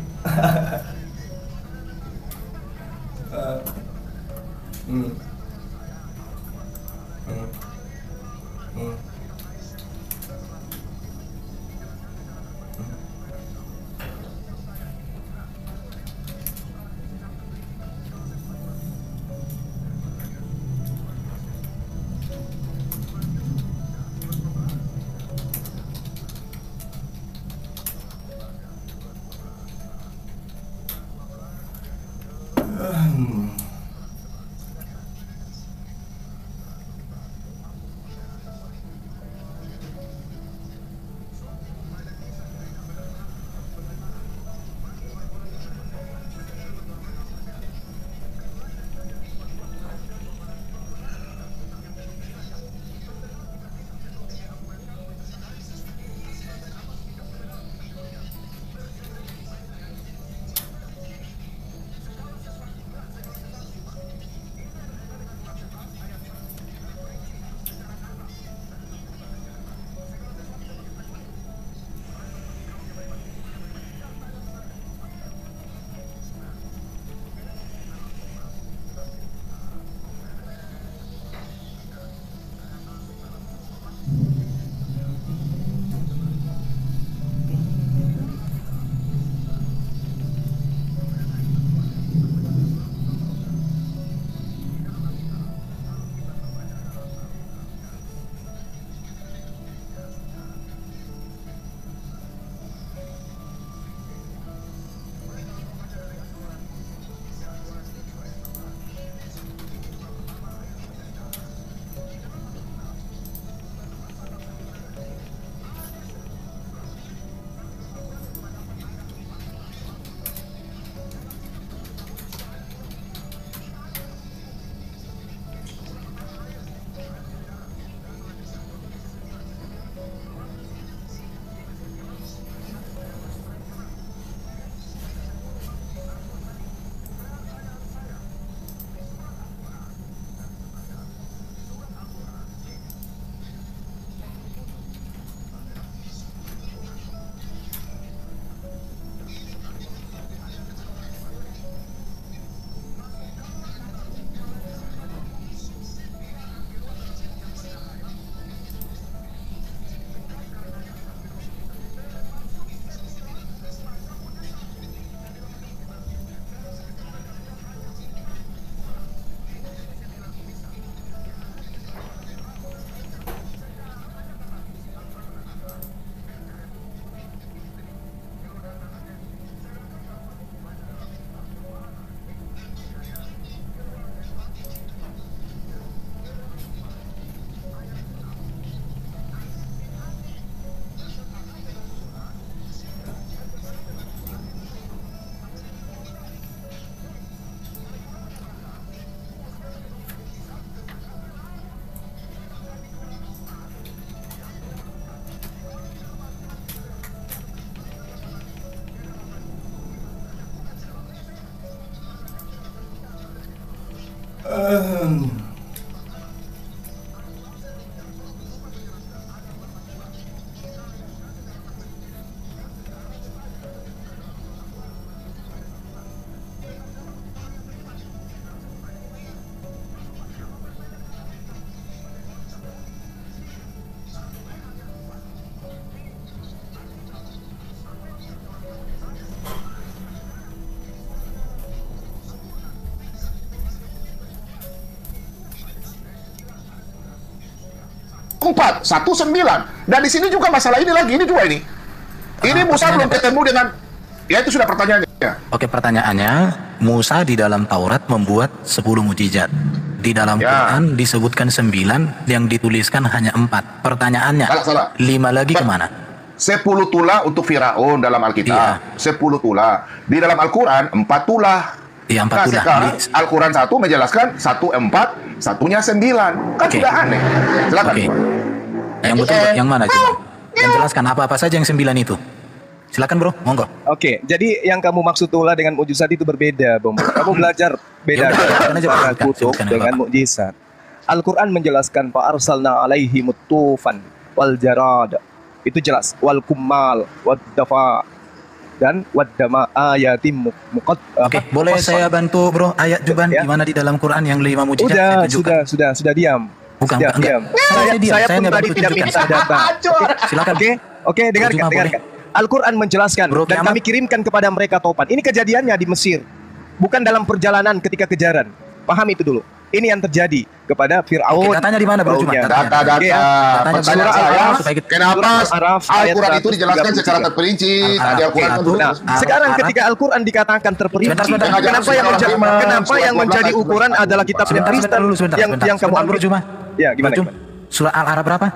4, 1, 9. Dan di sini juga masalah ini lagi, ini dua ini. Ini Musa belum ketemu dengan, ya itu sudah pertanyaannya. Oke, pertanyaannya, Musa di dalam Taurat membuat 10 mujizat. Di dalam Quran disebutkan 9, yang dituliskan hanya 4. Pertanyaannya, salah. 5 lagi kemana? 10 tulah untuk Firaun dalam Alkitab. 10 tulah. Di dalam Al-Quran 4 tulah. Iya, 4 tulah. Sekarang Al-Quran 1 menjelaskan 1 4, satunya 9. Kan sudah aneh. Silakan. Yang betul yang mana coba? Yang jelaskan apa-apa saja yang 9 itu. Silakan bro, monggo. Oke, jadi yang kamu maksud tulah dengan mukjizat itu berbeda, Bom. Kamu belajar beda antara kutub dengan mukjizat. Al-Quran menjelaskan fa arsalna alaihim tufan wal jarad. Itu jelas, wal kummal wad dafa dan wad dama ayatim muqad. Oke, boleh saya bantu bro ayat juga gimana di dalam Quran yang 5 mujizat? Sudah diam. Bukan, diam. Saya pun tadi tidak minta data. Silakan. Oke, dengarkan. Al-Quran menjelaskan dan kami kirimkan kepada mereka topan. Ini kejadiannya di Mesir, bukan dalam perjalanan ketika kejaran. Paham itu dulu. Ini yang terjadi kepada Fir'aun. Datanya di mana bro? Cuma data. Pertanyaan saya, kenapa Al-Quran itu dijelaskan secara terperinci? Sekarang ketika Al-Quran dikatakan terperinci, kenapa yang menjadi ukuran adalah kitab Kristen yang kamu ambil? Ya, gimana? Surah Al-Araf berapa?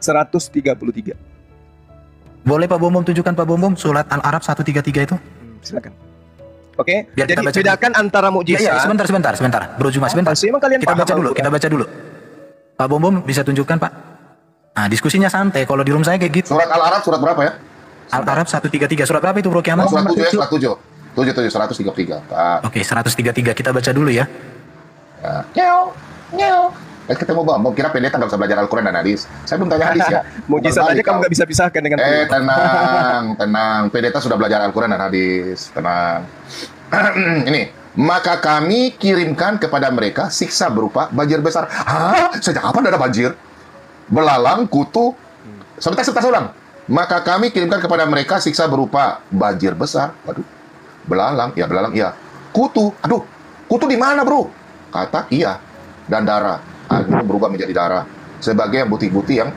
133. Boleh Pak Bom tunjukkan Pak Bom surat Al-Araf 133 itu? Silakan. Oke, jadi bedakan antara mukjizat. Ya, sebentar. Bro Juma sebentar. Kita baca dulu. Pak Bom bisa tunjukkan Pak? Nah, diskusinya santai. Kalau di room saya kayak gitu. Surat Al-Araf surat berapa ya? Al-Araf 133. Surat berapa itu Bro Kiamat? Surat 7 ya, surat 7. 133. Oke, 133 kita baca dulu ya. Nyau. Ketemu Bom, kira pendeta nggak bisa belajar Al-Quran dan hadis. Saya belum tanya hadis ya. Mujizat aja kamu nggak bisa pisahkan dengan tenang. Pendeta sudah belajar Al-Quran dan hadis. Tenang. Ini, maka kami kirimkan kepada mereka siksa berupa banjir besar. Hah? Sejak kapan ada banjir? Belalang, kutu. Sebentar ulang. Maka kami kirimkan kepada mereka siksa berupa banjir besar. Waduh. Belalang, iya. Kutu. Aduh, kutu di mana, Bro? Kata iya. Dan darah. Akhirnya berubah menjadi darah sebagai bukti-bukti yang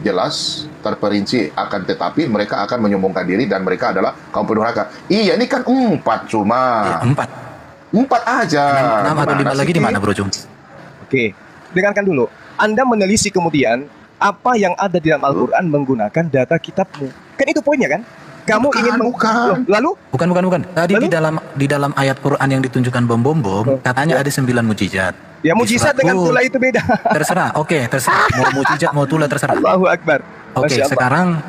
jelas terperinci, akan tetapi mereka akan menyombongkan diri dan mereka adalah kaum pendurhaka. Iya, ini kan 4 cuma. Ya, 4 aja. 6 atau 5 lagi di mana Bro Jum? Oke, dengarkan dulu. Anda menelisik kemudian apa yang ada di dalam Al-Quran menggunakan data kitabmu. Kan itu poinnya kan? Kamu ingin lalu? Bukan. Tadi di dalam ayat Quran yang ditunjukkan Bom katanya ada 9 mujizat. Ya mujizat dengan tulah itu beda. Terserah. Mau mujizat mau tulah terserah. Allahu Akbar. Oke, sekarang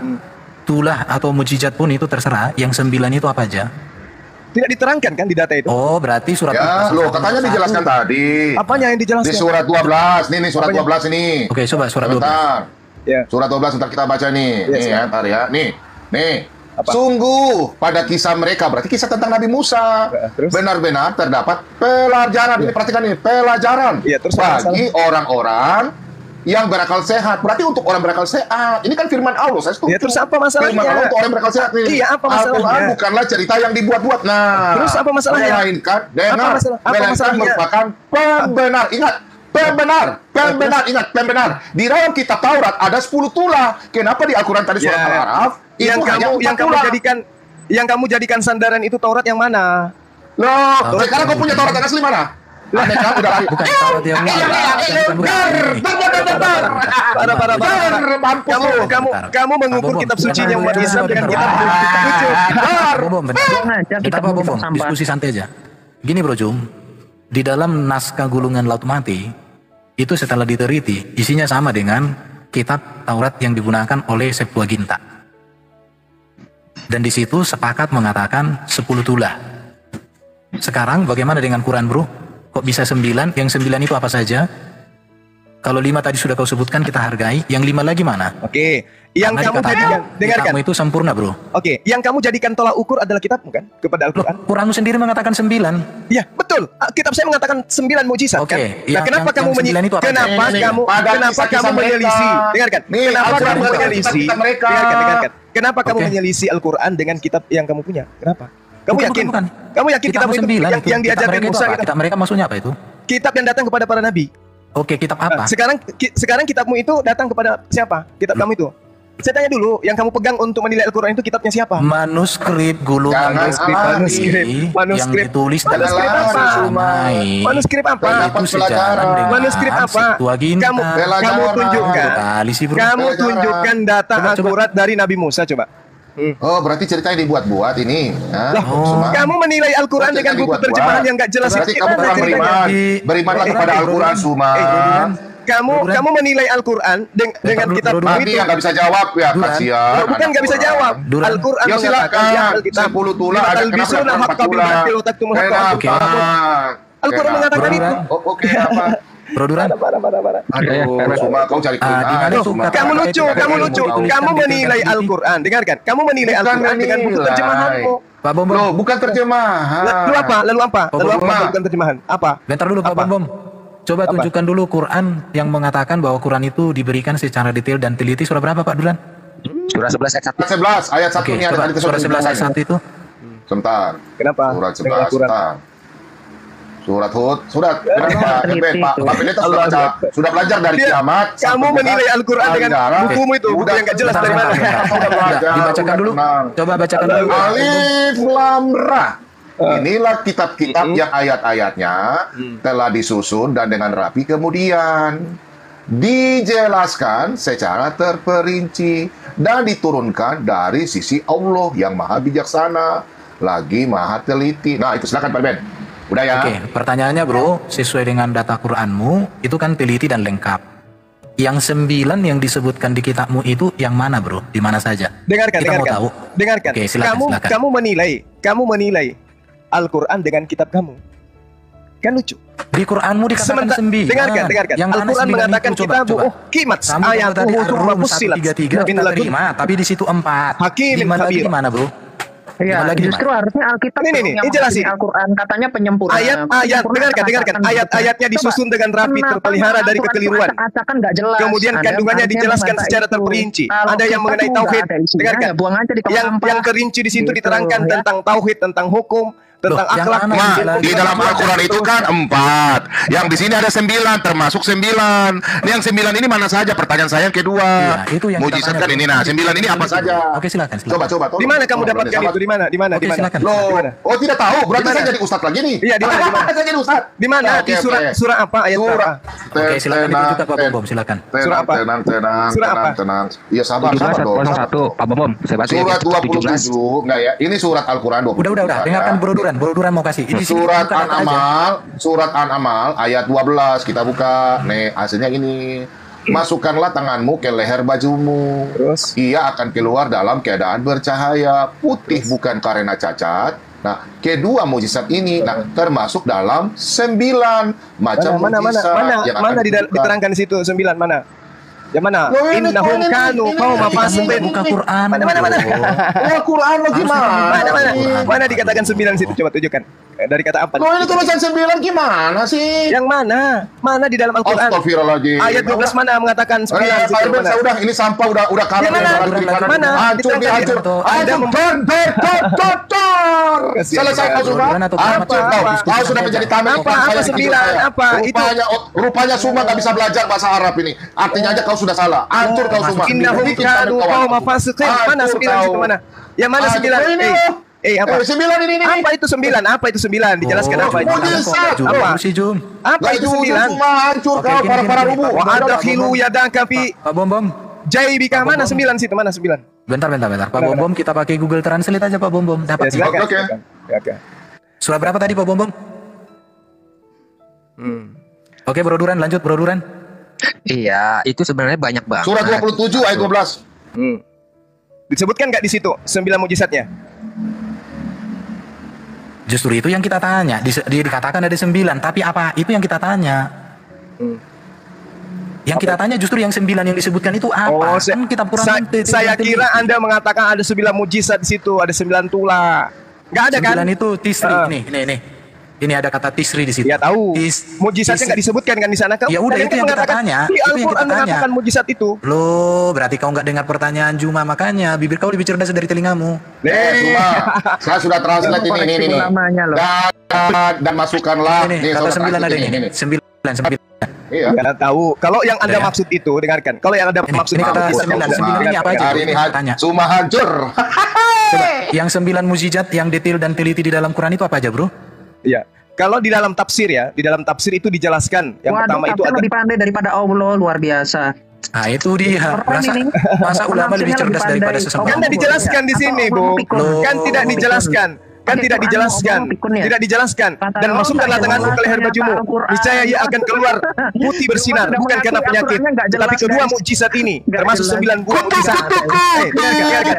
tulah atau mujizat pun itu terserah. Yang 9 itu apa aja? Tidak diterangkan kan di data itu? Oh, berarti surat katanya dijelaskan tadi. Apanya yang dijelaskan? Di surat 12. Nih surat 12 ini. Oke, coba surat 12. Ya. Surat 12 ntar kita baca nih. Ntar ya. Nih. Sungguh pada kisah mereka, berarti kisah tentang Nabi Musa, benar-benar terdapat pelajaran. Ini perhatikan ini, pelajaran bagi orang-orang yang berakal sehat. Berarti untuk orang berakal sehat. Ini kan firman Allah, saya setuju. Ya, terus apa masalahnya? Firman Allah untuk orang berakal sehat nih. Iya, apa masalahnya? Al-Quran bukanlah cerita yang dibuat-buat. Nah, terus apa masalahnya? Melainkan merupakan pembenar. Ingat, pembenar. Di dalam kitab Taurat ada 10 tulah. Kenapa di Al-Quran tadi surat Al-Araf yang kamu jadikan sandaran itu Taurat yang mana? Loh, sekarang kau punya Taurat yang asli mana? Aneh kamu udah bukan Taurat yang kamu mengukur kitab suci yang umat Islam dengan kitab kita diskusi santai aja. Gini Bro Jum, di dalam naskah gulungan Laut Mati itu setelah diteliti isinya sama dengan kitab Taurat yang digunakan oleh Septuaginta. Dan di situ sepakat mengatakan 10 tulah. Sekarang bagaimana dengan Quran Bro? Kok bisa 9? Yang 9 itu apa saja? Kalau 5 tadi sudah kau sebutkan kita hargai, yang 5 lagi mana? Oke, yang Karena kamu dikatakan jadikan, dengarkan. kitabmu itu sempurna, bro. Oke, yang kamu jadikan tolak ukur adalah kitabmu kan kepada Al-Qur'an. Quranmu sendiri mengatakan 9. Iya, betul. Kitab saya mengatakan 9 mukjizat kan. Nah, kenapa kamu menyelisih? Dengarkan. Kenapa kamu menyelisih? Dengarkan. Kenapa kamu menyelisih Al-Qur'an dengan kitab yang kamu punya? Kenapa? Kamu yakin? Kamu yakin kitab itu yang diajarkan Musa? Kitab mereka maksudnya apa itu? Kitab yang datang kepada para nabi. Oke, kitab apa? Sekarang kitabmu itu datang kepada siapa? Kitab kamu itu. Saya tanya dulu, yang kamu pegang untuk menilai Al-Qur'an itu kitabnya siapa? Manuskrip gulungan yang ditulis dalam manuskrip apa? Itu sejalan dengan manuskrip apa? Kamu tunjukkan data akurat dari Nabi Musa coba. Oh, berarti ceritanya dibuat-buat ini. Kamu menilai Al-Qur'an dengan buku terjemahan yang gak jelas. Berarti kamu kurang berimanlah kepada Al-Qur'an, Suma. Kamu menilai Al-Qur'an dengan kitab itu yang nggak bisa jawab ya, kasihan. Bukan nggak bisa jawab. Al-Qur'an ya silakan. 10 tulah ada kenapa 40 tulah. Al-Qur'an mengatakan itu. Oke, apa? Broduran. Aduh, Suma kau cari Kamu lucu. Kamu menilai Al-Qur'an. Dengarkan. Kamu menilai Al-Qur'an dengan buku terjemahanmu. Pak Bom Bom. Loh, bukan terjemahan. Lalu apa? Bukan terjemahan. Apa? Bentar dulu Pak Bom Bom. Coba tunjukkan dulu Quran yang mengatakan bahwa Quran itu diberikan secara detail dan teliti. Surah berapa Pak Dulan? Surah 11 ayat 1. 11 ayat 1 ini ada surah 11 ayat 1 itu. Sebentar. Kenapa? Surat 11 sebentar. Surat Hud, surat Pak Pendeta sudah belajar dari kiamat. Kamu menilai Al-Qur'an dengan bukumu itu, buku yang gak jelas dari mana? Dibacakan dulu. Coba bacakan dulu. Alif Lam Ra. Inilah kitab-kitab yang ayat-ayatnya telah disusun dan dengan rapi kemudian dijelaskan secara terperinci dan diturunkan dari sisi Allah yang maha bijaksana lagi maha teliti. Nah itu silakan Pak Ben. Udah ya. Oke, pertanyaannya bro, sesuai dengan data Quranmu itu kan teliti dan lengkap. Yang 9 yang disebutkan di kitabmu itu yang mana bro? Di mana saja? Dengarkan. Mau tahu. Dengarkan. Oke, silakan. Kamu menilai Al-Qur'an dengan kitab kamu. Kan lucu. Di Qur'anmu dikatakan 9. Dengarkan. Al-Qur'an mengatakan kita kimat ayat surah Fussilat. Tapi di situ 4. Hakim Khabir. Gimana bro? Iya, justru harusnya Alkitab ini jelasin. Al-Qur'an katanya penyempurna. Ayat, dengarkan. Ayat-ayatnya disusun dengan rapi, terpelihara dari kekeliruan. Kemudian kandungannya dijelaskan secara terperinci. Ada yang mengenai tauhid. Dengarkan. Yang terinci di situ diterangkan tentang tauhid, tentang hukum, tentang akhlak. Di dalam Al-Qur'an itu kan 4. Yang di sini ada 9, termasuk 9. Yang 9 ini mana saja? Pertanyaan saya yang kedua. Itu yang mujizat kan ini. Nah, 9 ini apa saja? Oke, silakan. Coba. Di mana kamu dapatkan itu? Di mana? Oh, tidak tahu. Berarti saya jadi ustadz lagi nih. Iya, di mana? Saya jadi ustadz. Di mana? Di surah apa? Ayat berapa? Oke, silakan ditunjukkan Pak Bom, silakan. Surah apa? Tenang. Iya, sabar dong. 1 Pak Bom, saya baca surat 27. Enggak ya? Ini surat Al-Qur'an 27. Udah. Dengarkan Broduran mau kasih. Ini surat An-Amal ayat 12 kita buka. Nih, hasilnya ini. Masukkanlah tanganmu ke leher bajumu. Terus ia akan keluar dalam keadaan bercahaya putih bukan karena cacat. Nah, kedua mujizat ini termasuk dalam 9 macam mujizat yang mana diterangkan di situ 9 mana? Yang mana? Innahum kanu qauma fasiqin. Buka Quran. Mana? Quran lo gimana? Mana dikatakan 9 situ? Coba tunjukkan. Dari kata apa? Ini tulisan 9 gimana sih? Yang mana? Mana di dalam Al-Qur'an? Astagfirullahaladzim. Ayat 12 mana mengatakan 9 situ? Udah, ini sampah udah kalah. Mana? Hancur. Selesai kau sudah. Kau sudah menjadi tamu. Apa 9? Apa itu? Rupanya Suma gak bisa belajar bahasa Arab ini. Artinya aja kau sudah salah. Hancur kau Suma. Innahum kanu qauma fasiqin. Mana 9 situ mana? Yang mana 9? Apa? 9 ini. Apa itu 9? Dijelaskan apa itu? Apa itu 9? Hancur kau para rubuh. Wa adkhilu yadaka fi Pak Bom. jaybika. Mana 9 situ? Mana 9? Bentar. Pak Bom, kita pakai Google Translate aja Pak Bom. Dapat. Oke. Surah berapa tadi Pak Bom? Oke, Broduran lanjut Broduran. Iya, itu sebenarnya banyak banget. Surat 27 ayat 12. Disebutkan nggak di situ 9 mujizatnya? Justru itu yang kita tanya. Dikatakan ada 9, tapi apa itu yang kita tanya? Yang kita tanya justru yang 9 yang disebutkan itu apa? Kan kitab Quran saya kira Anda mengatakan ada 9 mujizat di situ, ada 9 tula. Nggak ada kan? 9 itu tisri. Nih. Ini ada kata tisri di situ. Ya tahu. Mujizatnya nggak disebutkan kan di sana. Ya udah itu yang kita tanya. Di Al-Quran mengatakan mujizat itu. Loh, berarti kau nggak dengar pertanyaan Juma, makanya bibir kau lebih cerdas dari telingamu. Juma, saya sudah translate ini. Dan masukkanlah. Ini kata 9 ada ini. 9. Iya. Nggak tahu. Kalau yang Anda maksud itu, dengarkan. Kalau yang Anda maksud ini kata 9 ini apa aja? Hari ini tanya. Cuma hancur. Coba, yang 9 mujizat yang detail dan teliti di dalam Quran itu apa aja, Bro? Iya. Kalau di dalam tafsir ya, di dalam tafsir itu dijelaskan. Yang pertama itu ada lebih pandai daripada Allah, luar biasa. Nah itu dia. Masa ulama lebih cerdas daripada sesama. Kan tidak dijelaskan di sini, Bu. Kan tidak dijelaskan. Kan tidak dijelaskan, tidak dijelaskan. Dan masukkanlah tanganmu ke leher bajumu. Niscaya ia akan keluar putih bersinar, bukan karena penyakit, tapi kedua mukjizat ini, termasuk 9 buah mukjizat.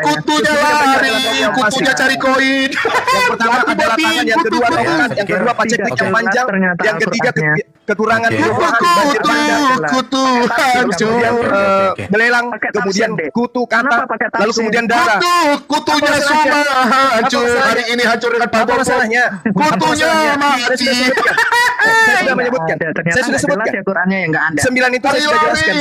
Kutunya lari, kutunya cari koin. Yang pertama adalah tangan, yang kedua tongkat, yang kedua paceklik yang panjang, yang ketiga kekurangan kutu hancur, belelang, kemudian kutu kata, lalu kemudian darah. Kutunya semua hancur hari ini. Hancur dengan apa masalahnya? Kutunya mati. Saya sudah menyebutkan. Saya sudah sebutkan. Qurannya yang enggak ada. 9 itu saya sudah jelaskan.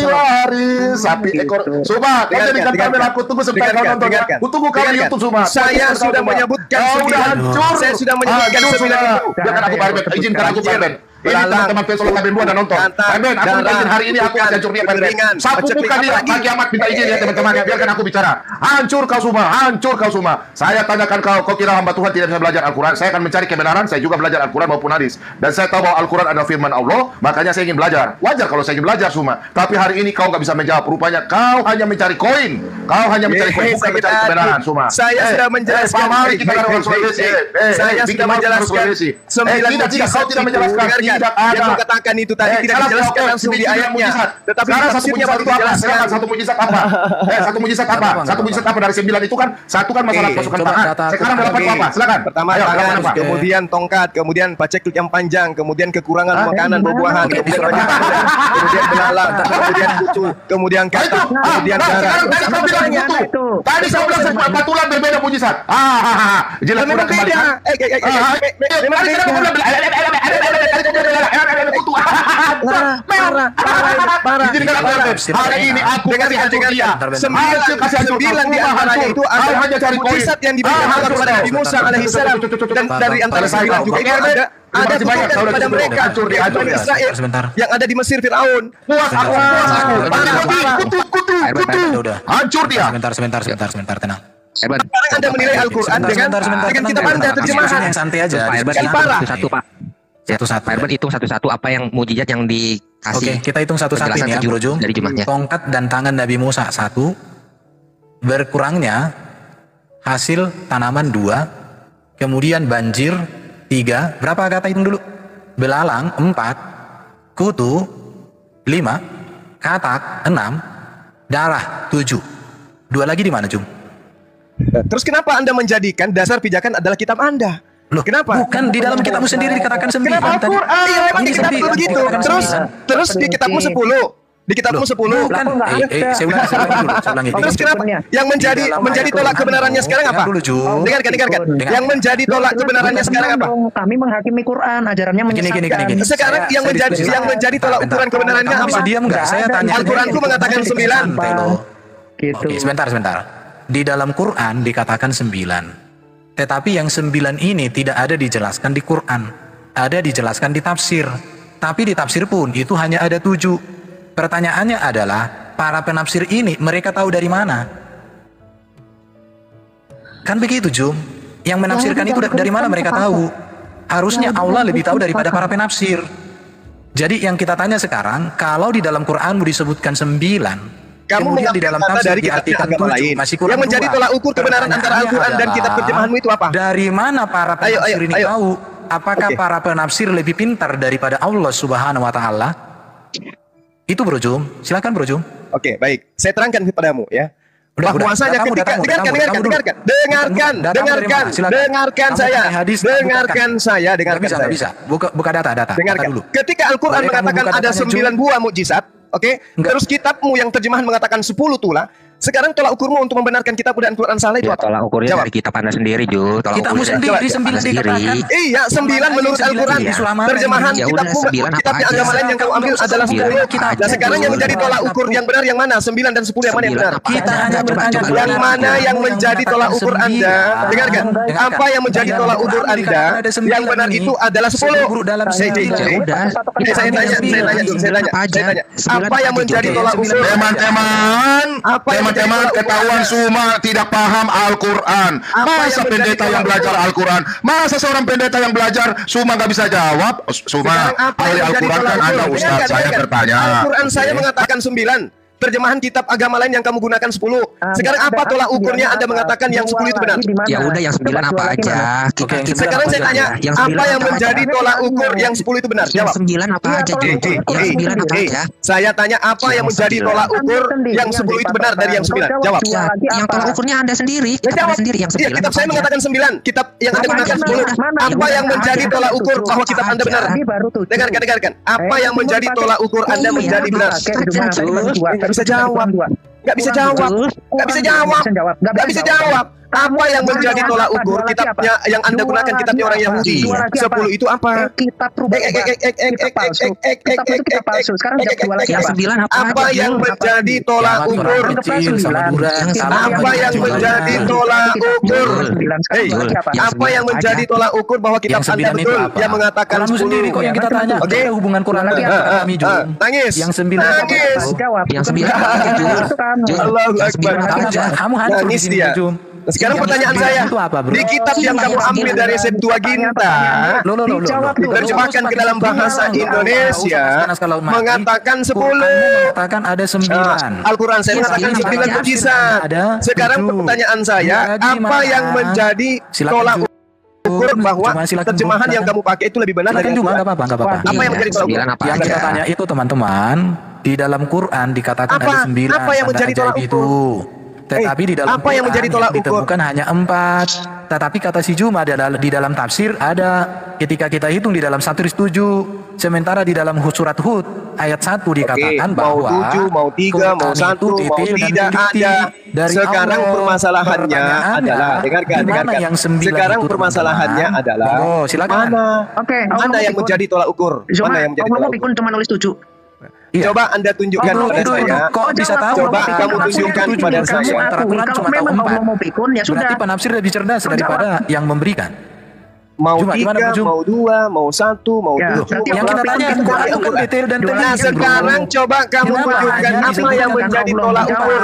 Sapi ekor. Sumpah, kau jadikan kamera aku tunggu sebentar kau nonton ya. Aku tunggu kau di YouTube Sumpah. Saya sudah menyebutkan 9. Saya sudah menyebutkan 9 itu. Biarkan aku Parben, izinkan aku Parben. Ini teman-teman fans Solo Parben 2 dan nonton. Parben, aku minta izin hari ini aku akan hancur dia Parben. Sapu bukan dia, pagi amat minta izin ya teman-teman ya. Biarkan aku bicara. Hancur kau semua, hancur kau semua. Saya tanyakan kau kira hamba Tuhan tidak bisa belajar Al-Quran? Saya akan mencari kebenaran, saya juga belajar Al-Quran maupun hadis. Dan saya tahu bahwa Al-Quran adalah firman Allah, makanya saya ingin belajar. Wajar kalau saya ingin belajar semua. Tapi hari ini kau nggak bisa menjawab. Rupanya kau hanya mencari koin. Kau hanya mencari koin, bukan mencari kebenaran semua. Saya sudah menjelaskan. Mari kita orang Sulawesi. Saya sudah menjelaskan. 9 kau tidak menjelaskan. Tidak ada. Yang katakan itu tadi tidak dijelaskan langsung di ayatnya. Tetapi tafsirnya baru dijelaskan. Satu mujizat apa? Satu mujizat apa? Satu mujizat apa dari 9 itu kan? Satu kan masalah pasukan tangan. Sekarang dapat apa? Silakan. Pertama tangan, kemudian tongkat, kemudian paceklik yang panjang, kemudian kekurangan makanan buah-buahan, kemudian belalang, kemudian kutu, kemudian kata, kemudian darah. Tadi saya bilang batulan berbeda mujizat. Jelas memang beda. Hari ini aku kasih hancur dia. 9 di antaranya itu ada mujizat yang diberikan kepada Nabi Musa alaihissalam, dan dari antara 9 juga itu ada banyak kepada mereka Israel yang ada di Mesir Firaun. Puas aku. Kutu. Hancur dia. Sebentar, tenang. Sekarang Anda menilai Al-Quran dengan kitab Anda terjemahan yang santai aja. Satu Pak. Satu-satu. Pak hitung satu-satu apa yang mujizat yang dikasih. Oke, kita hitung satu-satu ini ya, Bro Jum. Dari jumlahnya. Tongkat dan tangan Nabi Musa 1, berkurangnya hasil tanaman 2, kemudian banjir 3, berapa kata hitung dulu? Belalang 4, kutu 5, katak 6, darah 7. 2 lagi di mana, Jum? Terus kenapa Anda menjadikan dasar pijakan adalah kitab Anda? Loh, kenapa? Bukan di dalam kitabmu sendiri dikatakan 9. Kenapa Al-Quran? Iya, memang di kitabmu begitu. Terus di kitabmu 10. Di kitabmu 10. Bukan. Saya ulangi. Terus kenapa? Yang menjadi tolak kebenarannya sekarang apa? Dengarkan. Yang menjadi tolak kebenarannya sekarang apa? Kami menghakimi Quran, ajarannya menyesatkan. Sekarang yang menjadi tolak ukuran kebenarannya apa? Bisa diam enggak? Saya tanya. Al-Quranku mengatakan 9. Oke, sebentar. Di dalam Quran dikatakan 9. Tetapi yang 9 ini tidak ada dijelaskan di Quran, ada dijelaskan di tafsir. Tapi di tafsir pun itu hanya ada 7. Pertanyaannya adalah, para penafsir ini mereka tahu dari mana? Kan begitu, Jum. Yang menafsirkan itu dari mana mereka tahu? Harusnya Allah lebih tahu daripada para penafsir. Jadi yang kita tanya sekarang, kalau di dalam Quranmu disebutkan 9, kamu kemudian di dalam tafsir dari diartikan agama 7, lain. masih kurang Yang menjadi 2. tolak ukur kebenaran antara Al-Quran dan kitab terjemahanmu itu apa? Dari mana para penafsir ini tahu? Apakah para penafsir lebih pintar daripada Allah Subhanahu wa taala? Itu Bro Jum. Silakan Bro Jum. Oke, baik. Saya terangkan kepadamu ya. Bahwasanya ketika dengarkan saya. Bisa. Buka data. Dengarkan Dulu. Ketika Al-Quran mengatakan ada 9 buah mukjizat, oke? Terus kitabmu yang terjemahan mengatakan 10 tulah. Sekarang tolak ukurmu untuk membenarkan kitab dan Al-Quran salah itu Ya, apa? tolak ukurnya Jawab. dari kitab Anda sendiri, Jul. Tolak Kitabmu ukurnya sendiri, dari kitab Anda 9 dikatakan. Iya, 9 menurut Al-Quran. Terjemahan Ya udah, kitabmu, 9 apa kitabnya aja? agama lain yang kamu ambil adalah 10. 9 Nah, sekarang yang menjadi tolak ukur yang benar yang mana? 9 dan 10 yang mana yang benar? Kita hanya bertanya Yang mana yang menjadi tolak ukur Anda? Dengarkan. Apa yang menjadi tolak ukur Anda? Yang benar itu adalah 10. Saya tanya. Apa yang menjadi tolak ukur? Teman-teman, ketahuan semua tidak paham Al-Quran. Masa pendeta yang belajar Al-Quran? Masa seorang pendeta yang belajar Suma nggak bisa jawab? Suma, ahli Al-Quran kan Anda Ustaz, saya bertanya. Al-Quran saya mengatakan 9. Terjemahan kitab agama lain yang kamu gunakan 10. Sekarang apa tolak ukurnya Anda mengatakan yang 10 itu benar? Ya udah, yang 9 apa aja? Sekarang saya tanya, apa yang menjadi tolak ukur yang 10 itu benar? Jawab. Yang 9 apa aja, Jul? Yang 9 apa aja? Saya tanya apa yang menjadi tolak ukur yang 10 itu benar dari yang 9? Jawab. Ya, yang tolak ukurnya Anda sendiri. Kitab Anda sendiri yang 9. Iya, kitab saya mengatakan 9. Kitab yang Anda mengatakan 10. Apa yang menjadi tolak ukur bahwa kitab Anda benar? Dengarkan. Apa yang menjadi tolak ukur Anda menjadi benar? Nggak bisa jawab. Nggak bisa jawab. Apa yang menjadi tolak ukur kitabnya yang Anda gunakan kitabnya orang Yahudi? 10 itu apa? Kitab palsu. Kitab itu kitab palsu. Sekarang yang 9 apa yang menjadi tolak ukur? Apa yang menjadi tolak ukur? Apa yang menjadi tolak ukur bahwa kitab Anda betul yang mengatakan 10? sendiri kok yang kita tanya. Oke, hubungan Quran kami juga. Nangis. Yang 9 jawab. Yang 9 apa aja, Jul? Allahu Akbar. Kamu hancur di Nangis sini, dia. Jum. Sekarang pertanyaan saya, di kitab yang kamu ambil dari Septuaginta, terjemahkan ke dalam bahasa Indonesia, mengatakan 10. Mengatakan ada 9. Al-Quran saya mengatakan 9 mukjizat. Sekarang pertanyaan saya, apa yang menjadi tolak ukur bahwa terjemahan yang kamu pakai itu lebih benar dari Al-Quran? Apa yang menjadi tolak ukur? Yang kita tanya itu teman-teman, di dalam Quran dikatakan ada 9. Apa yang menjadi tolak ukur? Tetapi di dalam apa yang menjadi tolak ukur? Ditemukan hanya 4. Tetapi kata si Juma di dalam tafsir ada ketika kita hitung di dalam 1/7. Sementara di dalam surat Hud ayat 1 dikatakan bahwa mau 7, mau 3, mau 1, mau tidak ada. Sekarang permasalahannya adalah dengarkan. Sekarang permasalahannya adalah mana yang menjadi tolak ukur? Mana yang menjadi tolak ukur? Cuma nulis 7. Coba Anda tunjukkan kepada saya. Kok bisa tahu? Coba kamu tunjukkan kepada saya. Kalau memang Allah mau pikun, ya sudah. Berarti penafsir lebih cerdas daripada yang memberikan. Mau 3, mau 2, mau 1, mau 7. Yang kita tanya itu kan detail dan teliti. Nah, sekarang coba kamu tunjukkan apa yang menjadi tolak ukur.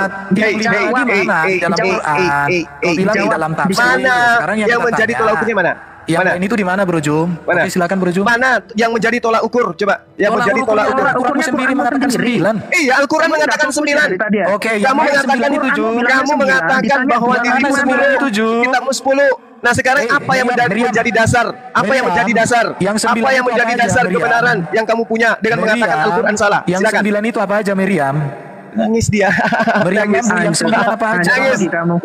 Mana yang menjadi tolak ukurnya mana? Yang lain itu di mana, Bro Jum? Oke, silakan Bro Jum. Mana yang menjadi tolak ukur? Coba. Yang menjadi tolak ukur. Al-Quran sendiri mengatakan 9. Iya, Al-Quran mengatakan 9. Oke, kamu mengatakan itu, Jum. Kamu mengatakan bahwa dirimu 10. Kitabmu 10. Nah, sekarang apa yang menjadi dasar? Apa yang menjadi dasar? Apa yang menjadi dasar kebenaran yang kamu punya dengan mengatakan Al-Quran salah? Yang 9 itu apa aja, Miriam? Nangis dia. Nangis apa aja?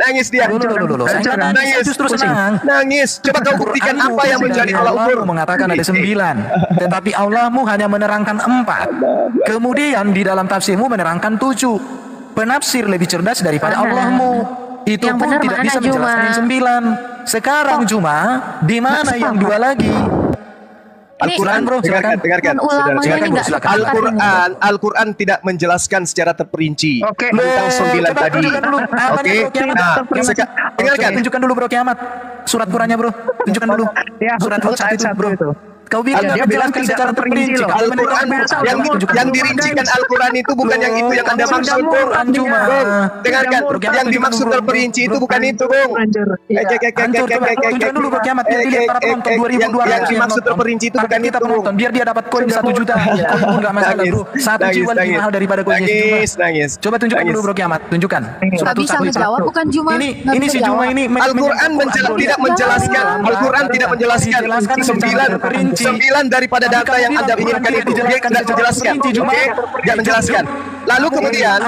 Nangis dia. Nangis justru senang. Nangis. Coba kau buktikan apa yang menjadi tolak ukur. Mengatakan ada 9, tetapi Allahmu hanya menerangkan 4. Kemudian di dalam tafsirmu menerangkan 7. Penafsir lebih cerdas daripada Allahmu. Itu pun tidak bisa menjelaskan yang 9. Sekarang Juma, di mana yang 2 lagi? Al-Quran, Bro, silakan. Dengarkan. Al-Quran tidak menjelaskan secara terperinci tentang 9 tadi. Oke. Nah, dengarkan. Tunjukkan dulu, Bro, kiamat. Surat Qurannya, Bro. Tunjukkan dulu. Surat Al-Quran itu, Bro. Kau bilang dia menjelaskan secara terperinci. Al-Quran yang dirincikan Al-Quran itu bukan yang itu yang Anda maksud, Bung. Dengarkan, yang dimaksud terperinci itu bukan itu, Bung. Tunjukkan dulu Bro kiamat biar dilihat para penonton 2.200. Yang dimaksud terperinci itu bukan itu, Bung. Biar dia dapat koin 1 juta. Koin pun enggak masalah, Bro. 1 jiwa lebih mahal daripada koin Nangis. Coba tunjukkan dulu Bro kiamat. Tunjukkan. Nggak bisa menjawab, bukan Juma. Ini si Juma ini. Al-Quran tidak menjelaskan. Al-Quran tidak menjelaskan 9 daripada data yang Anda inginkan itu. Dia tidak menjelaskan. Oke? Tidak menjelaskan. Lalu kemudian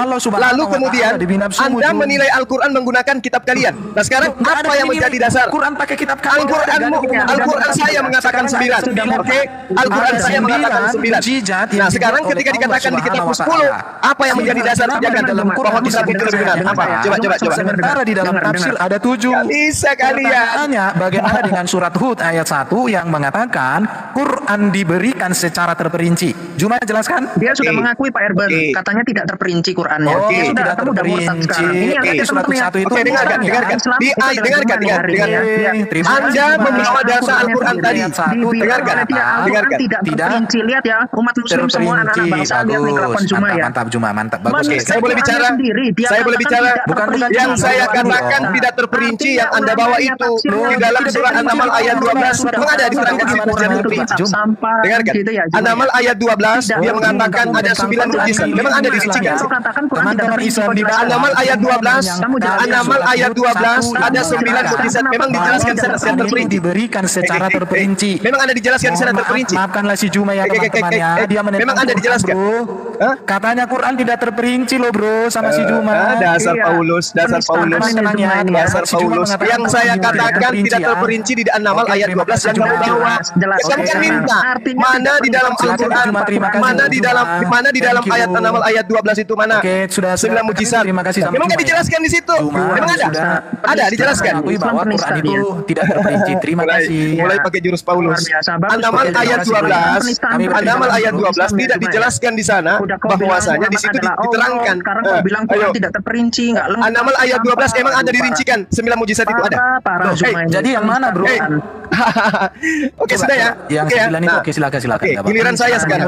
Anda menilai Al-Quran menggunakan kitab kalian. Nah sekarang apa yang menjadi dasar? Al-Quran pakai kitab kalian. Al-Quran saya mengatakan 9. Oke, Al-Quran saya mengatakan 9. Nah sekarang ketika dikatakan di kitab 10, apa yang menjadi dasar pijakan bahwa kitab itu lebih benar? Apa? Coba. Sementara di dalam tafsir ada 7. Gak bisa kalian. Bagaimana dengan surat Hud ayat 1 yang mengatakan Quran diberikan secara terperinci. Juma jelaskan. Dia sudah mengakui Pak Erben, katanya tidak terperinci Qurannya. Oke, tidak terperinci. Oke, surat 1 itu. Oke, dengarkan. Dengarkan. Anda membawa data Al-Quran tadi. Dengarkan. Tidak terperinci. Lihat ya, umat muslim semua anak-anak bangsa lihat nih kelakuan Juma ya. Mantap Juma, mantap. Bagus. Saya boleh bicara. Bukan yang saya katakan tidak terperinci yang Anda bawa itu di dalam surat An-Naml ayat 12 memang ada diterangkan dengarkan. An-Naml ayat 12 dia mengatakan ada 9 mukjizat. Memang ada dirincikan. Teman-teman Islam di An-Naml ayat 12 ada 9 mukjizat. Memang dijelaskan secara terperinci. Diberikan secara terperinci. Memang ada dijelaskan secara terperinci. Maafkanlah si Juma ya teman-temannya. Dia memang ada dijelaskan. Katanya Quran tidak terperinci loh bro sama si Juma. Dasar Paulus. Yang saya katakan tidak terperinci di An-Naml ayat 12 yang kamu bawa. Kamu kan minta mana di dalam Al-Quran, mana di dalam ayat An-Naml ayat 12 itu mana? Oke, sudah 9 mujizat. Memang nggak dijelaskan di situ. Memang ada dijelaskan. Bahwa Quran itu tidak terperinci. Terima kasih. Mulai pakai jurus Paulus. An-Naml ayat 12 tidak dijelaskan di sana bahwasanya di situ diterangkan. Sekarang kau bilang Quran tidak terperinci, nggak lengkap. An-Naml ayat 12 emang ada dirincikan 9 mujizat itu ada. Jadi yang mana bro? Oke sudah ya. Yang 9 itu oke silakan. Giliran saya sekarang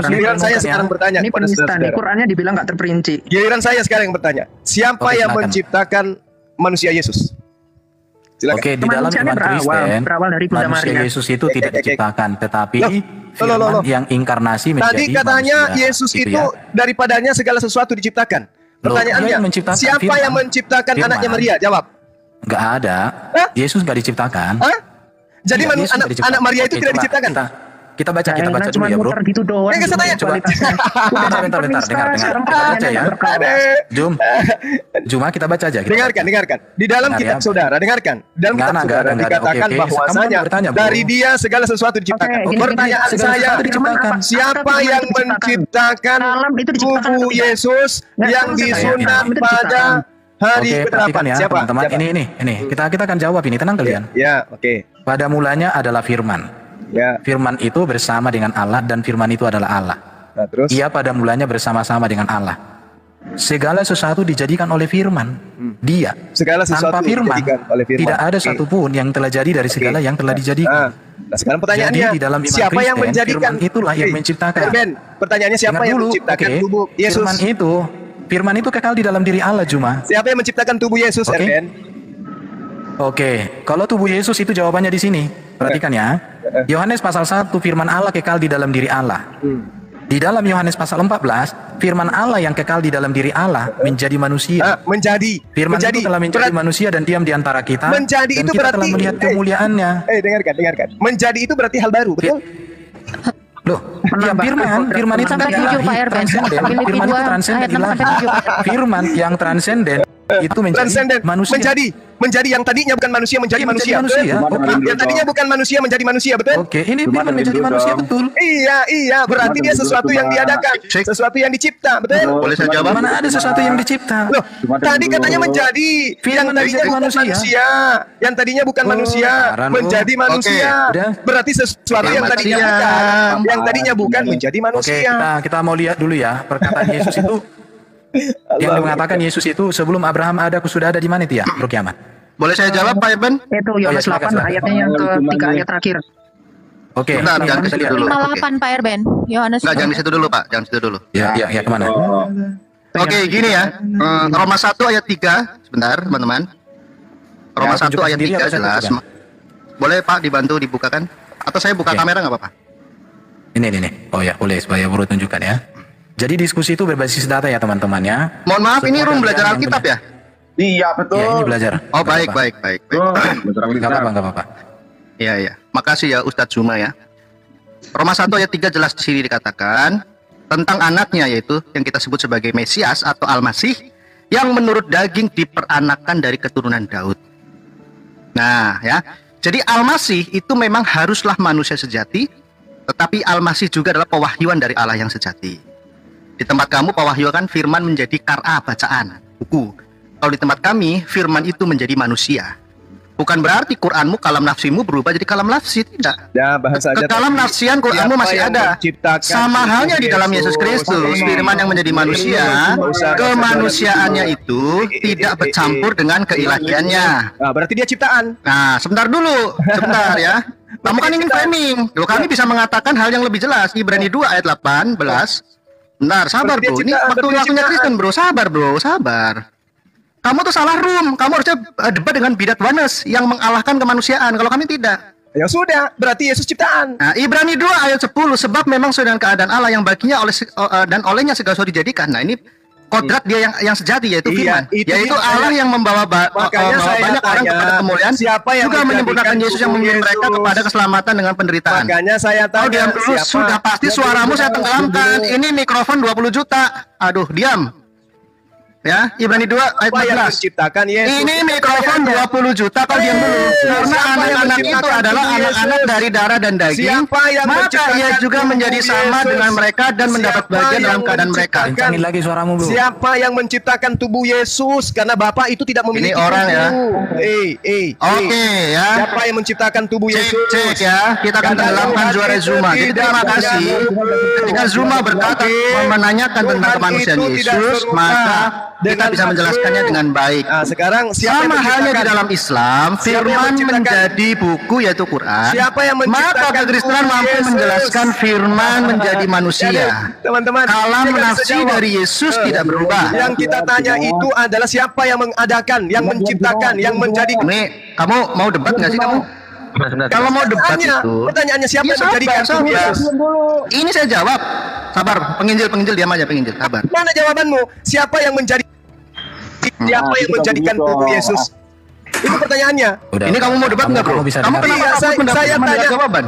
bertanya. Ini penista nih, Qurannya dibilang nggak terperinci. Giliran saya sekarang yang bertanya. Siapa yang menciptakan manusia Yesus? Silakan. Oke, di dalam iman Kristen manusia Yesus itu tidak diciptakan, tetapi firman yang inkarnasi menjadi tadi katanya manusia, Yesus gitu itu ya. daripadanya segala sesuatu diciptakan. Pertanyaannya, siapa yang menciptakan anaknya Maria? Jawab. Nggak ada. Yesus nggak diciptakan. Jadi anak Maria itu tidak diciptakan. Kita baca dulu ya bro. Gitu doang. Coba. Bentar. Dengar. Kita baca ya. Juma kita baca aja. Dengarkan. Di dalam kitab saudara, dengarkan. Dalam kitab saudara dikatakan bahwasanya dari dia segala sesuatu diciptakan. Pertanyaan saya, siapa yang menciptakan tubuh Yesus yang disunat pada hari ke-8? Ya, siapa? Teman-teman, ini. Kita akan jawab ini. Tenang kalian. Ya, oke. Pada mulanya adalah firman. Ya. Firman itu bersama dengan Allah dan firman itu adalah Allah. Nah, terus? Ia pada mulanya bersama-sama dengan Allah. Segala sesuatu dijadikan oleh firman. Dia. Segala sesuatu tanpa firman, oleh firman. tidak ada satupun yang telah jadi dari segala yang telah dijadikan. Nah, sekarang pertanyaannya, jadi, di dalam iman siapa Kristen, yang menjadikan? Itulah yang menciptakan. Ben, pertanyaannya siapa yang menciptakan tubuh Yesus? Firman itu kekal di dalam diri Allah Juma. Siapa yang menciptakan tubuh Yesus, Ben? Oke, kalau tubuh Yesus itu jawabannya di sini. Perhatikan ya. Yohanes pasal 1 firman Allah kekal di dalam diri Allah. Di dalam Yohanes pasal 14 firman Allah yang kekal di dalam diri Allah menjadi manusia. Firman itu telah menjadi manusia dan diam di antara kita. Menjadi dan itu kita berarti telah melihat kemuliaannya. Dengarkan. Menjadi itu berarti hal baru, betul? Loh, ya firman itu kan ilahi, transenden. Firman itu transenden ilahi. Firman yang transenden itu menjadi manusia. Menjadi yang tadinya bukan manusia menjadi manusia. Yang tadinya bukan manusia menjadi manusia, betul? Oke, ini firman menjadi manusia, betul? Iya, berarti dia sesuatu yang diadakan, sesuatu yang dicipta, betul? Boleh saya jawab? Mana ada sesuatu yang dicipta? Loh, tadi katanya menjadi yang tadinya bukan manusia, yang tadinya bukan manusia menjadi manusia. Berarti sesuatu yang tadinya bukan menjadi manusia. Oke, kita mau lihat dulu ya perkataan Yesus itu. Yang mengatakan Yesus itu sebelum Abraham ada, aku sudah ada di mana itu ya, Bro Kiamat? Boleh saya jawab Pak Eben? Itu Yohanes 8 ayatnya yang ke-3 ayat terakhir. Oke. Bentar, jangan ke situ dulu. 58 Pak Erben. Yohanes. Enggak, jangan di situ dulu Pak, jangan di situ dulu. Ya, kemana? Oke, gini ya. Roma 1 ayat 3, sebentar teman-teman. Roma 1 ayat 3 jelas. Boleh Pak dibantu dibukakan? Atau saya buka kamera nggak apa-apa? Ini. Oh ya, boleh supaya Bro tunjukkan ya. Jadi diskusi itu berbasis data ya teman-teman ya. Mohon maaf, ini room belajar Alkitab ya? Iya betul. Ya, ini belajar. Oh baik. Gak apa-apa. Iya. Makasih ya Ustadz Zuma ya. Roma 1 ayat 3 jelas di sini dikatakan, tentang anaknya, yaitu yang kita sebut sebagai Mesias atau Al-Masih, yang menurut daging diperanakan dari keturunan Daud. Nah ya, jadi Al-Masih itu memang haruslah manusia sejati, tetapi Al-Masih juga adalah pewahyuan dari Allah yang sejati. Di tempat kamu pewahyuan firman menjadi kar'a, bacaan, buku. Kalau di tempat kami firman itu menjadi manusia. Bukan berarti Quranmu, kalam nafsimu berubah jadi kalam nafsi, tidak. Ya, bahasa aja. Kalam nafsian Quranmu masih ada. Sama halnya di dalam Yesus Kristus, firman yang menjadi manusia, kemanusiaannya itu tidak bercampur dengan keilahiannya. Nah, berarti dia ciptaan. Nah, sebentar dulu, sebentar ya. Kamu kan ingin framing. Loh, kami bisa mengatakan hal yang lebih jelas. Ibrani 2 ayat 18. Bentar, sabar bro. Ini waktunya Kristen bro. Sabar bro, sabar. Kamu tuh salah room. Kamu harusnya debat dengan bidat oneness yang mengalahkan kemanusiaan. Kalau kami tidak. Ya sudah, berarti Yesus ciptaan. Nah, Ibrani 2 ayat 10, sebab memang sesuai dengan keadaan Allah yang baginya dan olehnya segala sesuatu dijadikan. Nah, ini kodrat dia yang sejati, yaitu firman. Yaitu Allah yang membawa banyak orang kepada kemuliaan, juga menyempurnakan Yesus yang membimbing mereka kepada keselamatan dengan penderitaan. Makanya saya tanya, diam dulu, sudah pasti suaramu saya tenggelamkan. Ini mikrofon 20 juta. Aduh, diam. Ya, Ibrani 2 ayat 14. Menciptakan Yesus. Ini mikrofon 20 juta, kau diam dulu. Karena anak-anak itu adalah anak-anak dari darah dan daging, maka ia juga menjadi sama dengan mereka dan mendapat bagian dalam keadaan mereka. Kencangin lagi suaramu, bro. Siapa yang menciptakan tubuh Yesus? Karena Bapa itu tidak memiliki ini orang ya. Oke ya. Siapa yang menciptakan tubuh Yesus? Cek ya. Kita akan tenggelamkan juara Zuma. Jadi terima kasih. Ketika Zuma berkata menanyakan tentang kemanusiaan Yesus, maka kita bisa menjelaskannya dengan baik. Nah, sekarang sama halnya di dalam Islam, firman menjadi buku yaitu Quran. Siapa yang menciptakan? Maka kekristenan mampu menjelaskan firman menjadi manusia. Teman-teman, kalam nafsi dari Yesus tidak berubah. Yang kita tanya itu adalah siapa yang mengadakan, yang menciptakan, yang menjadi. Nih, kamu mau debat nggak sih kamu? Kalau mau debat itu, pertanyaannya siapa yang menjadikan Yesus? Ini saya jawab. Sabar, penginjil diam aja, penginjil. Sabar. Mana jawabanmu? Siapa yang menjadikan tubuh Yesus? Itu pertanyaannya. Ini kamu mau debat nggak, bro? Kamu kenapa saya tanya jawaban?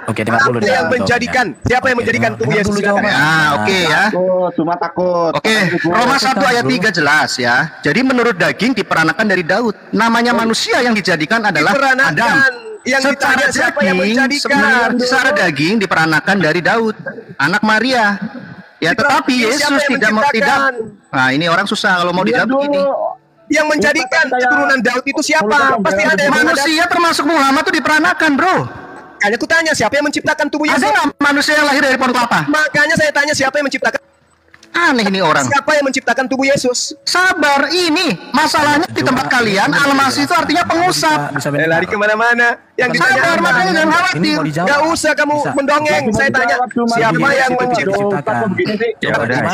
Oke, dengar dulu. Siapa yang menjadikan? Siapa yang menjadikan tubuh Yesus? Oke ya. Cuma takut. Oke, Roma 1 ayat 3 jelas ya. Jadi menurut daging diperanakan dari Daud. Namanya manusia yang dijadikan adalah Adam. Yang secara daging, secara daging diperanakan dari Daud, anak Maria. Ya, tetapi Yesus tidak. Nah, ini orang susah kalau mau dijawab begini. Yang menjadikan keturunan Daud itu siapa? Pasti ada yang manusia termasuk Muhammad itu diperanakan, bro. Makanya aku tanya siapa yang menciptakan tubuh Yesus? Ada nggak manusia yang lahir dari pohon kelapa? Makanya saya tanya siapa yang menciptakan? Aneh ini orang. Siapa yang menciptakan tubuh Yesus? Sabar, ini masalahnya di tempat kalian Al-Masih itu artinya pengusap. Lari kemana-mana. Yang ditanya sabar, makanya jangan khawatir. Gak usah kamu mendongeng. Saya tanya siapa yang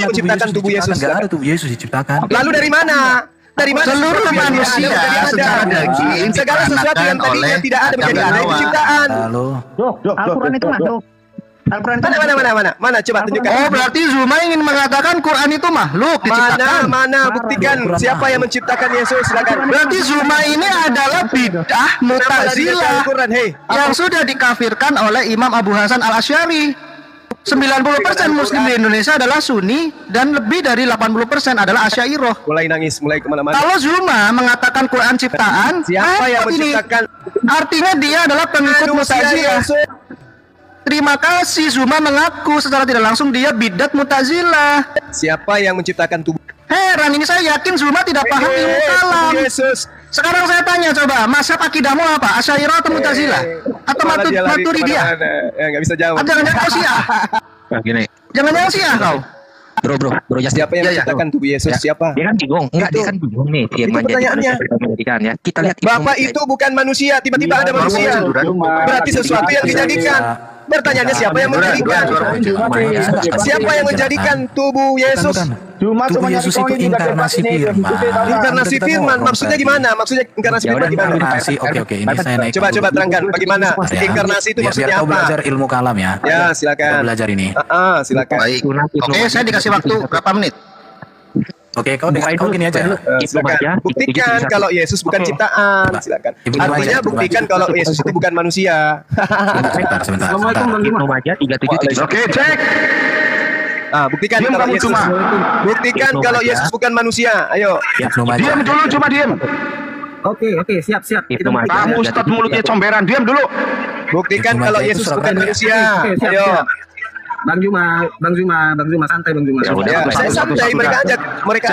menciptakan tubuh Yesus? Gak ada tubuh Yesus diciptakan. Lalu dari mana? Dari mana seluruh manusia secara daging segala sesuatu yang tadinya tidak ada menjadi ada itu ciptaan. Al-Quran itu makhluk. Mana coba tunjukkan. Oh, berarti Zuma ingin mengatakan Quran itu makhluk diciptakan. Mana buktikan siapa yang menciptakan Yesus? Silakan. Berarti Zuma ini adalah bidah Mu'tazilah yang sudah dikafirkan oleh Imam Abu Hasan Al-Asy'ari. 90% Muslim di Indonesia adalah Sunni dan lebih dari 80% adalah Asy'ariyah. Mulai nangis, mulai kemana-mana. Kalau Zuma mengatakan Quran ciptaan, siapa yang menciptakan? Artinya dia adalah pengikut Mu'tazilah. Terima kasih, Zuma mengaku secara tidak langsung dia bidat Mu'tazilah. Siapa yang menciptakan tubuh? Heran, ini saya yakin Zuma tidak paham ilmu kalam. Yesus. Sekarang saya tanya coba, mazhab akidahmu apa? Asy'ariyah atau Mu'tazilah? Atau Maturidiyah? Nggak bisa jawab. Jangan-jangan kau Syiah. Gini. Jangan-jangan Syiah kau. Bro, siapa yang menciptakan tubuh Yesus? Siapa? Dia kan bingung. Enggak, dia kan bingung nih. Itu pertanyaannya. Ya. Kita lihat Bapak itu bukan manusia, tiba-tiba ada manusia. Berarti sesuatu yang dijadikan. Pertanyaannya siapa yang menjadikan? Siapa yang menjadikan tubuh Yesus? Tubuh Yesus itu inkarnasi firman. Inkarnasi firman maksudnya gimana? Maksudnya inkarnasi firman gimana? Oke, ini saya naik. Coba terangkan bagaimana inkarnasi itu maksudnya apa? Biar kau belajar ilmu kalam ya. Ya, silakan. Belajar ini. Silakan. Baik. Oke, saya dikasih waktu berapa menit? Oke, kau gini aja. Silakan. Buktikan kalau Yesus bukan ciptaan. Silakan. Artinya buktikan kalau Yesus itu bukan manusia. Sebentar. Ibnu Majah 37. Oke, cek. Buktikan Diam kalau kamu Yesus. cuma. Buktikan kalau Yesus bukan manusia. Ayo. Diam dulu, cuma diam. Oke, siap. Kamu Ustadz mulutnya comberan, diam dulu. Buktikan kalau Yesus bukan manusia. Oke, siap. Ayo. Bang Juma, santai Bang Juma. Ya, saya santai, mereka ajak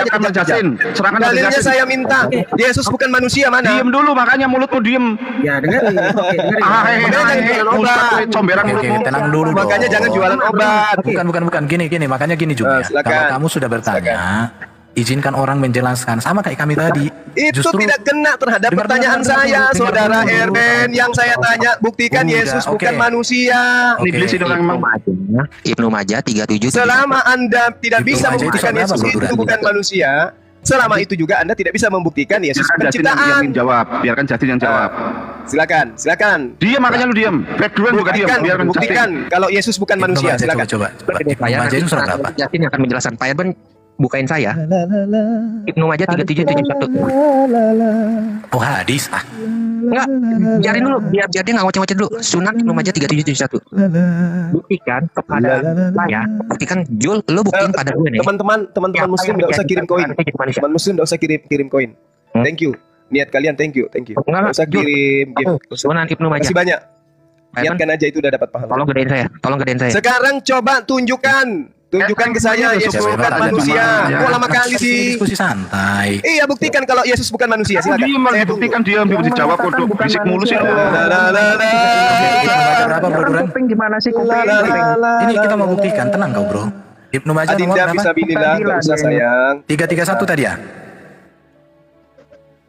Siapkan Jasin. Serahkan pada dalilnya Jasin. saya minta. Yesus bukan manusia mana? Diam dulu, makanya mulutmu diam. Ya, dengerin. Oke, dengerin. Makanya jangan jualan obat. Ustadz comberan Oke, mulutmu. tenang dulu dong. Makanya jangan jualan obat. Bukan. Gini. Makanya gini juga. Silakan. Kalau kamu sudah bertanya, izinkan orang menjelaskan. Sama kayak kami tadi. Itu Justru tidak kena terhadap dengar pertanyaan dulu, saya, dengar Saudara dulu. Erben. Yang saya tanya, buktikan Udah, Yesus oke. bukan manusia. Iblis itu orang memang. Ibnu Majah 37. Selama Anda tidak Ibnu bisa Majah itu membuktikan soal apa, Yesus Bro itu Duran? bukan manusia, selama itu juga Anda tidak bisa membuktikan Yesus Biarkan Jasin yang penciptaan. jawab. Biarkan Jasin yang jawab. Silakan. Diam, makanya lu diam. Back duluan juga diam. Biarkan Buktikan kalau Yesus bukan manusia. Silakan. Coba. Ibnu Saya Majah itu surat nanti apa? Jasin yang akan menjelaskan. Pak Erben bukain saya. Ibnu Majah 3771. Oh, hadis. Enggak, biarin dulu, biar dia nggak ngoceh-ngoceh dulu. Sunan Ibnu Majah 3771. Buktikan kepada saya, buktikan Jul, lo buktiin pada gue nih. Teman-teman muslim nggak usah kirim koin. Teman muslim nggak usah kirim koin. Thank you. Niat kalian thank you. Nggak usah kirim gift. Sunan Ibnu Majah. Masih banyak. Niatkan aja itu udah dapat pahala. Tolong gedein saya. Sekarang coba tunjukkan ke saya Yesus bukan manusia. Kok lama kali sih? Diskusi santai. Iya, buktikan kalau Yesus bukan manusia. Silakan. Diam, malah buktikan diam. Bisa dijawab kok. Bisik mulu sih. Berapa, Bro Duran? Kuping gimana sih kuping? Ini kita mau buktikan, tenang kau, Bro. Ibnu Majah nomor Adinda berapa? bisa bilillah, nggak usah sayang. 331 tadi ya?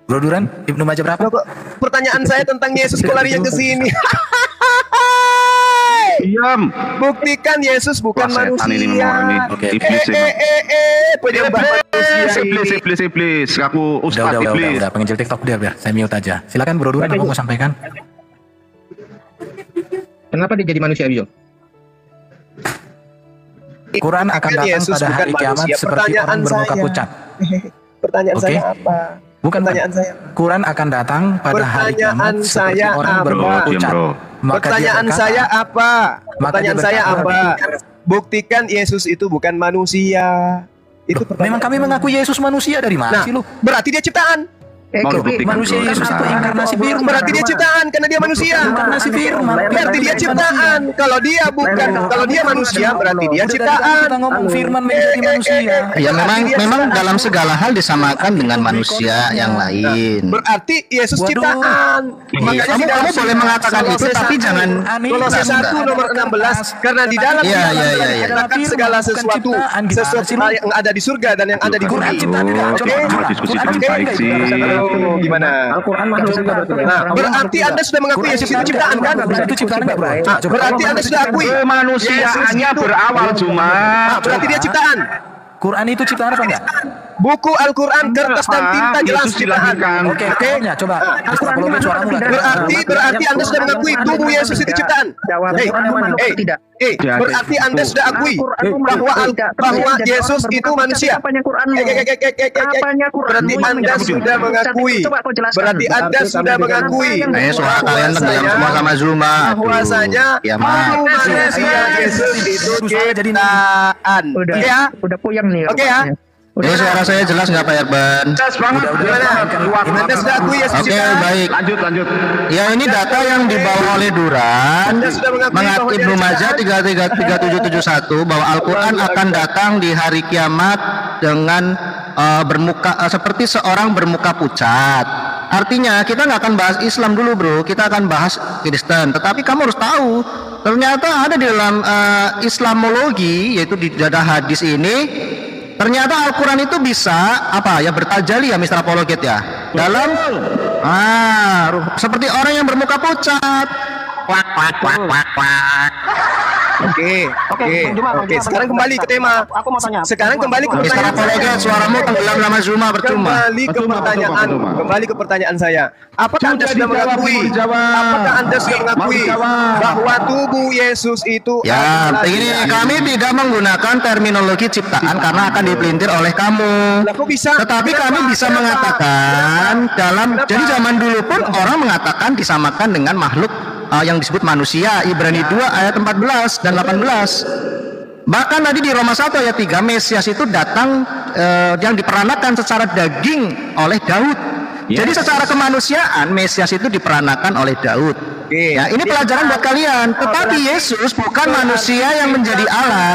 Bro Duran, Ibnu Majah berapa? Pertanyaan saya tentang Yesus kok larinya ke sini. Diam. Buktikan Yesus bukan manusia. Oke. Iblis Penyembah manusia. Iblis. Aku Ustadz Iblis. Udah, penginjil TikTok biar saya mute aja. Silakan Bro Duran, apa mau sampaikan? Kenapa dia jadi manusia, Jul? Quran akan datang Yesus pada bukan hari kiamat manusia. seperti Pertanyaan orang bermuka saya. pucat. Pertanyaan Oke. saya apa? Bukan. Pertanyaan saya. Quran akan datang pada hari kiamat Pertanyaan seperti saya orang apa? bermuka Diam, pucat. bro. Maka dia Pertanyaan berkata, saya apa? Pertanyaan dia saya berkata, apa? Buktikan Yesus itu bukan manusia. Itu Memang kami mengaku Yesus manusia dari mana Nah, sih lu? berarti dia ciptaan. Manusia Yesus itu inkarnasi firman. Berarti dia ciptaan karena dia manusia. Inkarnasi firman. Berarti dia ciptaan. Kalau dia bukan, kalau dia manusia berarti dia ciptaan. Kita ngomong firman menjadi manusia. Ya memang dalam segala hal disamakan dengan manusia yang lain. Berarti Yesus ciptaan. Kamu boleh mengatakan itu, tapi jangan. Kolose 1 nomor 16 karena di dalam diciptakan segala sesuatu yang ada di surga dan yang ada di bumi. Oke? Diskusikan baik sih. Gimana? Al-Quran masuk juga berarti. Nah, berarti Anda sudah mengakui Yesus itu ciptaan kan? Itu ciptaan enggak, Bro? Berarti Anda sudah akui Kemanusiaannya berawal cuma. Berarti dia ciptaan. Quran itu ciptaan apa enggak? Buku Al-Quran, kertas dan tinta jelas ciptaan. Oke, coba. Apologi suaramu enggak? Berarti Anda sudah mengakui tubuh Yesus itu ciptaan. Berarti Anda sudah akui bahwa Yesus itu manusia. Berarti Anda sudah mengakui. Berarti Anda sudah mengakui. Suara kalian tenggelam semua sama Zuma. Bahwasanya manusia Yesus itu ciptaan. Ya. Udah puyeng nih. Oke ya. Ini suara saya jelas nggak Pak Erban? Jelas banget. Anda sudah akui Yesus Oke, ciptaan. baik. Lanjut. Ya, ini data yang dibawa oleh Duran. Anda sudah mengakui bahwa Ibnu dia Majah 3771 bahwa Al-Quran akan datang di hari kiamat dengan seperti seorang bermuka pucat. Artinya kita nggak akan bahas Islam dulu, bro. Kita akan bahas Kristen. Tetapi kamu harus tahu, ternyata ada di dalam Islamologi, yaitu di dada hadis ini. Ternyata Al-Quran itu bisa bertajali ya, Mr. Apologet ya. Dalam seperti orang yang bermuka pucat. Oke. Sekarang kembali ke tema. Aku mau tanya. Sekarang kembali ke Mr. pertanyaan Apologet, saya. suaramu tenggelam lama Zuma percuma. Kembali ke pertanyaan saya. Apakah Anda sudah mengakui? Apakah Anda sudah mengakui bahwa tubuh Yesus itu? Ya, ini kami tidak menggunakan terminologi ciptaan karena akan dipelintir oleh kamu. Tetapi kami bisa mengatakan jadi zaman dulu pun orang mengatakan disamakan dengan makhluk yang disebut manusia. Ibrani 2 ayat 14 dan 18. Bahkan tadi di Roma 1 ayat 3 Mesias itu datang yang diperanakan secara daging oleh Daud. Jadi secara kemanusiaan Mesias itu diperanakan oleh Daud. Ya, ini pelajaran buat kalian. Tetapi Yesus bukan manusia yang menjadi Allah.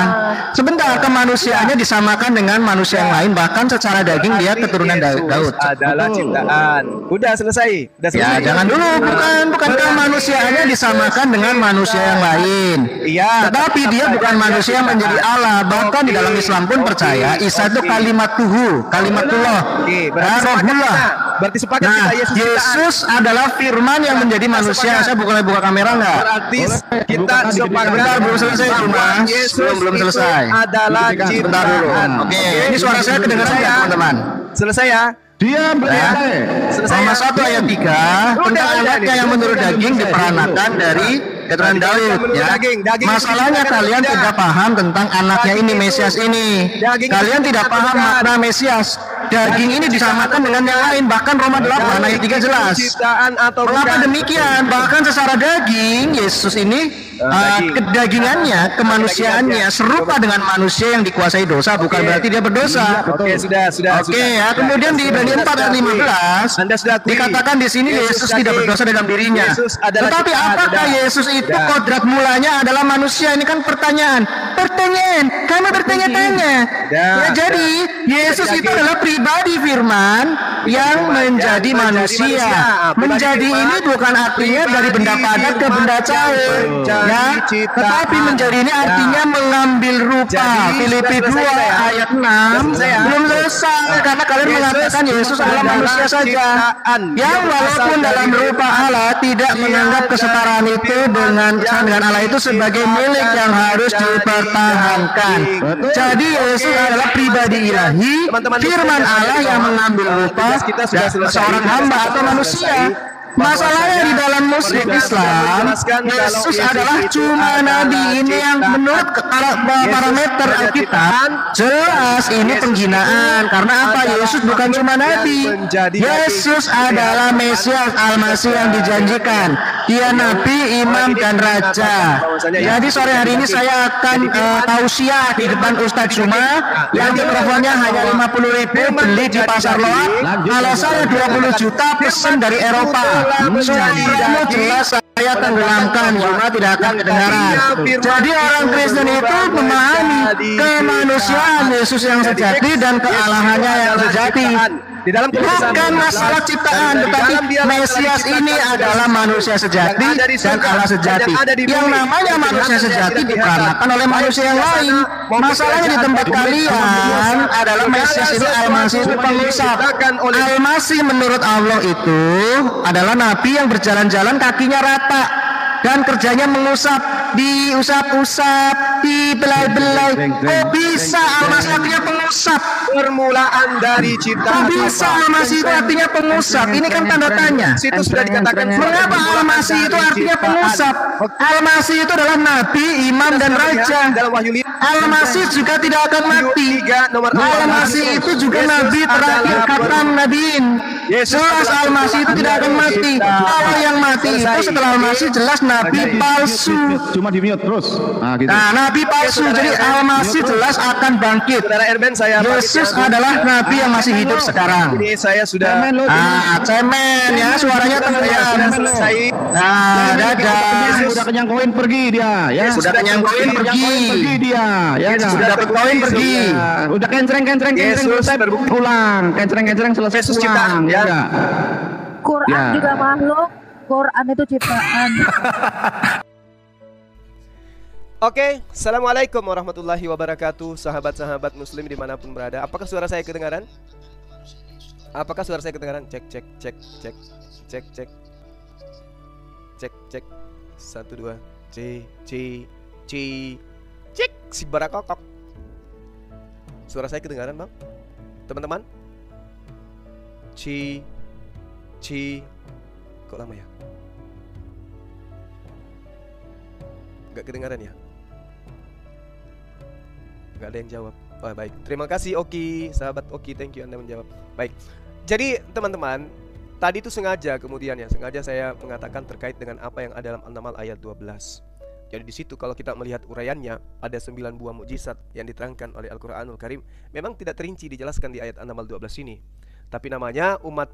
Sebentar, kemanusiaannya disamakan dengan manusia yang lain. Bahkan secara daging dia keturunan Daud. Adalah ciptaan. Udah selesai. Ya, jangan dulu. Bukan kemanusiaannya disamakan dengan manusia yang lain. Iya. Tetapi dia bukan manusia yang menjadi Allah. Bahkan di dalam Islam pun percaya Isa itu kalimatullah. Rohullah. Berarti sepakat Nah, Yesus adalah firman yang menjadi manusia. Saya buka kamera nggak? Berarti kita sepakat. Bentar, belum selesai cuma. Belum selesai. Adalah ciptaan. Oke, ini suara saya kedengaran ya teman-teman? Selesai ya? Diam, selesai. Roma 1 ayat 3 tentang anaknya yang menurut daging diperanakan dari keturunan Daud. Ya. Masalahnya kalian tidak paham tentang anaknya ini, Mesias ini. Kalian tidak paham makna Mesias. Daging ini disamakan dengan yang lain. Bahkan Roma 8 ayat 3 jelas. Mengapa demikian? Bahkan secara daging Yesus ini kedagingannya, kemanusiaannya serupa dengan manusia yang dikuasai dosa, bukan berarti dia berdosa. Oke, sudah. Oke ya, kemudian di Ibrani 4 ayat 15 dikatakan di sini Yesus tidak berdosa dalam dirinya. Tetapi apakah Yesus itu kodrat mulanya adalah manusia? Ini kan pertanyaan. Kami bertanya-tanya. Ya, jadi Yesus itu adalah pribadi firman yang menjadi manusia. Menjadi ini bukan artinya dari benda padat ke benda cair. Ya, tetapi menjadi ini artinya mengambil rupa. Filipi 2 ayat 6 belum selesai karena kalian mengatakan Yesus adalah manusia saja yang walaupun dalam rupa Allah tidak menganggap kesetaraan itu dengan Allah itu sebagai milik yang harus dipertahankan. Jadi Yesus adalah pribadi ilahi, firman Allah yang mengambil rupa seorang hamba atau manusia. Masalahnya di dalam Muslim Islam, Yesus adalah cuma nabi. Ini yang menurut parameter Alkitab jelas ini penghinaan. Karena apa? Yesus bukan cuma nabi. Yesus adalah Mesias, Al-Masih yang dijanjikan. Dia nabi, imam, dan raja. Jadi sore hari ini saya akan tausiah di depan Ustadz Cuma yang mikrofonnya hanya 50.000 beli di pasar Loak. Kalau saya 20 juta pesen dari Eropa. Suara jelas saya tenggelamkan, cuma tidak akan kedengaran. Jadi orang Kristen itu memahami kemanusiaan Yesus yang sejati dan kealahannya yang sejati. Bukan masalah ciptaan, tetapi Mesias ini adalah manusia sejati dan Allah sejati. Yang namanya manusia sejati diperanakan oleh manusia yang lain. Masalahnya di tempat kalian adalah Mesias itu Al-Masih itu pengusap. Al-Masih menurut Allah itu adalah nabi yang berjalan-jalan kakinya rata dan kerjanya mengusap, diusap-usap, dibelai-belai. Kok bisa Al-Masih artinya pengusap? Permulaan dari ciptaan. Kok bisa Al-Masih itu artinya pengusap? Ini kan tanda tanya. Situ sudah dikatakan. Mengapa Al-Masih itu artinya pengusap? Al-Masih itu adalah nabi, imam, dan raja. Al-Masih juga tidak akan mati. Al-Masih itu juga nabi terakhir khatam nabiin. Jelas Al-Masih itu tidak akan mati. Kalau yang mati itu setelah Al-Masih jelas nabi palsu. Cuma di mute terus. Nah, nabi palsu. Jadi Al-Masih jelas akan bangkit. Yesus adalah nabi yang masih hidup sekarang. Ini saya sudah cemen ya, suaranya terlihat. Nah, dadah. Sudah kenyang koin pergi dia, ya. Sudah kenyang koin pergi dia, ya. Sudah dapat koin pergi. Udah kencreng selesai pulang. Kencreng selesai pulang. Ya. Quran juga makhluk. Quran itu ciptaan. Oke, assalamualaikum warahmatullahi wabarakatuh, sahabat-sahabat Muslim dimanapun berada. Apakah suara saya kedengaran? Cek. 1 2 cek si barakokok. Suara saya kedengaran, Bang? Teman-teman? Kok lama ya? Gak kedengaran ya? Gak ada yang jawab. Oh, baik. Terima kasih Oki, sahabat Oki, thank you Anda menjawab. Baik. Jadi teman-teman, tadi itu sengaja saya mengatakan terkait dengan apa yang ada dalam An-Naml ayat 12. Jadi di situ kalau kita melihat uraiannya, ada 9 buah mukjizat yang diterangkan oleh Al-Qur'anul Karim. Memang tidak terinci dijelaskan di ayat 6 al 12 ini. Tapi namanya umat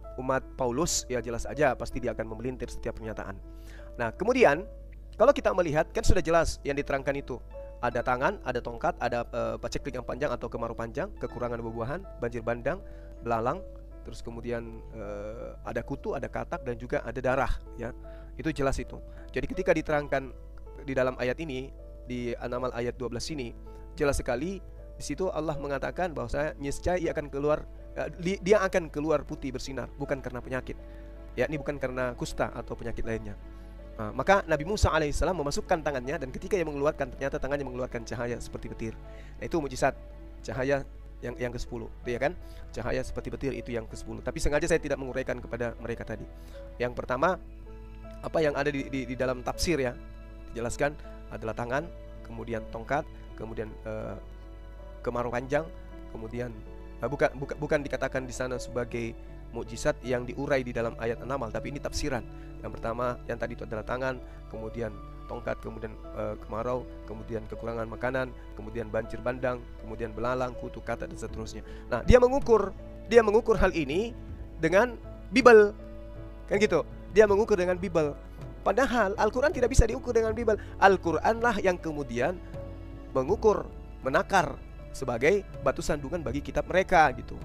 Paulus, ya jelas aja pasti dia akan memelintir setiap pernyataan. Nah, kemudian kalau kita melihat kan sudah jelas yang diterangkan itu. Ada tangan, ada tongkat, ada paceklik yang panjang atau kemarau panjang, kekurangan buah-buahan, banjir bandang, belalang, terus kemudian ada kutu, ada katak, dan juga ada darah, ya. Itu jelas itu. Jadi ketika diterangkan di dalam ayat ini, di An-Naml ayat 12 ini, jelas sekali di situ Allah mengatakan bahwa niscaya ia akan keluar, dia akan keluar putih bersinar, bukan karena penyakit, yakni bukan karena kusta atau penyakit lainnya. Maka Nabi Musa alaihissalam memasukkan tangannya, dan ketika ia mengeluarkan, ternyata tangannya mengeluarkan cahaya seperti petir. Nah, itu mujizat cahaya yang ke-10, ya kan? Cahaya seperti petir itu yang ke-10. Tapi sengaja saya tidak menguraikan kepada mereka tadi. Yang pertama, apa yang ada di dalam tafsir, ya, dijelaskan adalah tangan, kemudian tongkat, kemudian kemarau panjang, kemudian bukan dikatakan di sana sebagai mukjizat yang diurai di dalam ayat 6, tapi ini tafsiran. Yang pertama yang tadi itu adalah tangan, kemudian tongkat, kemudian kemarau, kemudian kekurangan makanan, kemudian banjir bandang, kemudian belalang, kutu, katak, dan seterusnya. Nah, dia mengukur hal ini dengan Bible, kan gitu. Dia mengukur dengan Bible. Padahal Al-Quran tidak bisa diukur dengan Bible. Al-Quranlah yang kemudian mengukur, menakar sebagai batu sandungan bagi kitab mereka, gitu.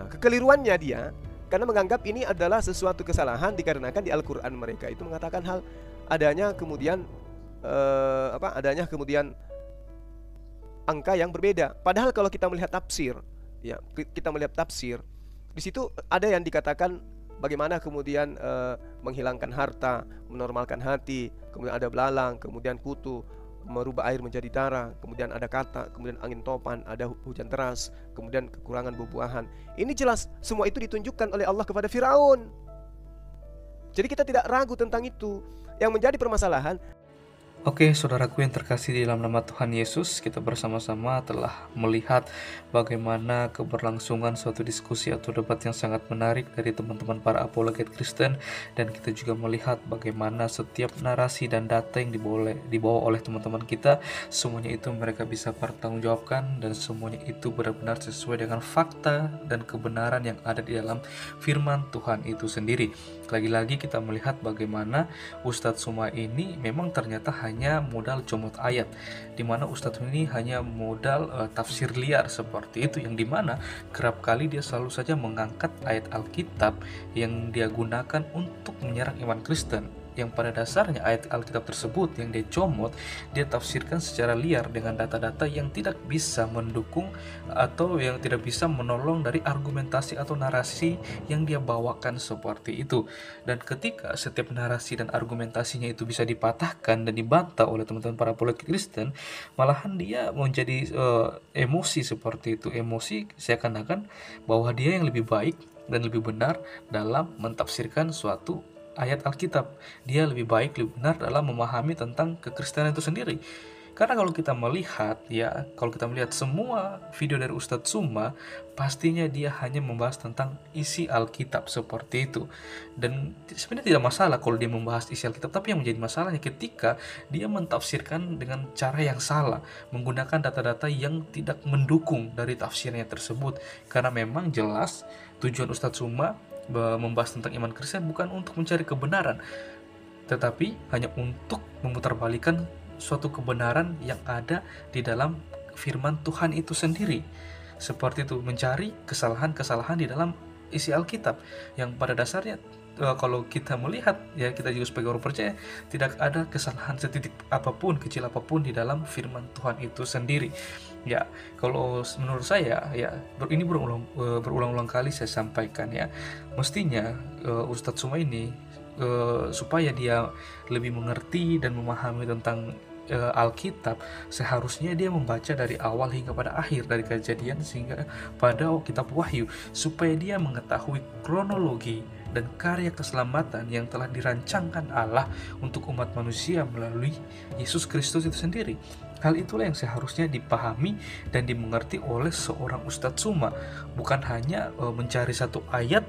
Nah, kekeliruannya dia karena menganggap ini adalah sesuatu kesalahan, dikarenakan di Al-Quran mereka itu mengatakan hal adanya kemudian angka yang berbeda. Padahal kalau kita melihat tafsir, ya, kita melihat tafsir, di situ ada yang dikatakan bagaimana kemudian menghilangkan harta, menormalkan hati, kemudian ada belalang, kemudian kutu, merubah air menjadi darah, kemudian ada katak, kemudian angin topan, ada hujan deras, kemudian kekurangan buah-buahan. Ini jelas semua itu ditunjukkan oleh Allah kepada Firaun. Jadi kita tidak ragu tentang itu. Yang menjadi permasalahan, Oke, saudaraku yang terkasih di dalam nama Tuhan Yesus, kita bersama-sama telah melihat bagaimana keberlangsungan suatu diskusi atau debat yang sangat menarik dari teman-teman para apologet Kristen, dan kita juga melihat bagaimana setiap narasi dan data yang dibawa oleh teman-teman kita, semuanya itu mereka bisa pertanggungjawabkan, dan semuanya itu benar-benar sesuai dengan fakta dan kebenaran yang ada di dalam firman Tuhan itu sendiri. Lagi-lagi kita melihat bagaimana Ustadz Suma ini memang ternyata hanya modal comot ayat, dimana Ustadz ini hanya modal tafsir liar seperti itu, yang dimana kerap kali dia selalu saja mengangkat ayat Alkitab yang dia gunakan untuk menyerang iman Kristen, yang pada dasarnya ayat Alkitab tersebut yang dia comot, dia tafsirkan secara liar dengan data-data yang tidak bisa mendukung atau yang tidak bisa menolong dari argumentasi atau narasi yang dia bawakan seperti itu. Dan ketika setiap narasi dan argumentasinya itu bisa dipatahkan dan dibantah oleh teman-teman para apologet Kristen, malahan dia menjadi emosi seperti itu. Emosi seakan-akan bahwa dia yang lebih baik dan lebih benar dalam mentafsirkan suatu ayat Alkitab. Dia lebih baik, lebih benar dalam memahami tentang kekristenan itu sendiri. Karena kalau kita melihat, ya, kalau kita melihat semua video dari Ustadz Suma, pastinya dia hanya membahas tentang isi Alkitab seperti itu. Dan sebenarnya tidak masalah kalau dia membahas isi Alkitab, tapi yang menjadi masalahnya ketika dia mentafsirkan dengan cara yang salah, menggunakan data-data yang tidak mendukung dari tafsirnya tersebut. Karena memang jelas tujuan Ustadz Suma membahas tentang iman Kristen bukan untuk mencari kebenaran, tetapi hanya untuk memutarbalikkan suatu kebenaran yang ada di dalam firman Tuhan itu sendiri. Seperti itu, mencari kesalahan-kesalahan di dalam isi Alkitab yang pada dasarnya kalau kita melihat, ya, kita juga sebagai orang percaya tidak ada kesalahan setitik apapun, kecil apapun di dalam firman Tuhan itu sendiri. Ya, kalau menurut saya, ya, ini berulang-ulang kali saya sampaikan, ya, mestinya Ustadz Suma ini supaya dia lebih mengerti dan memahami tentang Alkitab, seharusnya dia membaca dari awal hingga pada akhir, dari Kejadian sehingga pada kitab Wahyu, supaya dia mengetahui kronologi dan karya keselamatan yang telah dirancangkan Allah untuk umat manusia melalui Yesus Kristus itu sendiri. Hal itulah yang seharusnya dipahami dan dimengerti oleh seorang Ustadz Suma, bukan hanya mencari satu ayat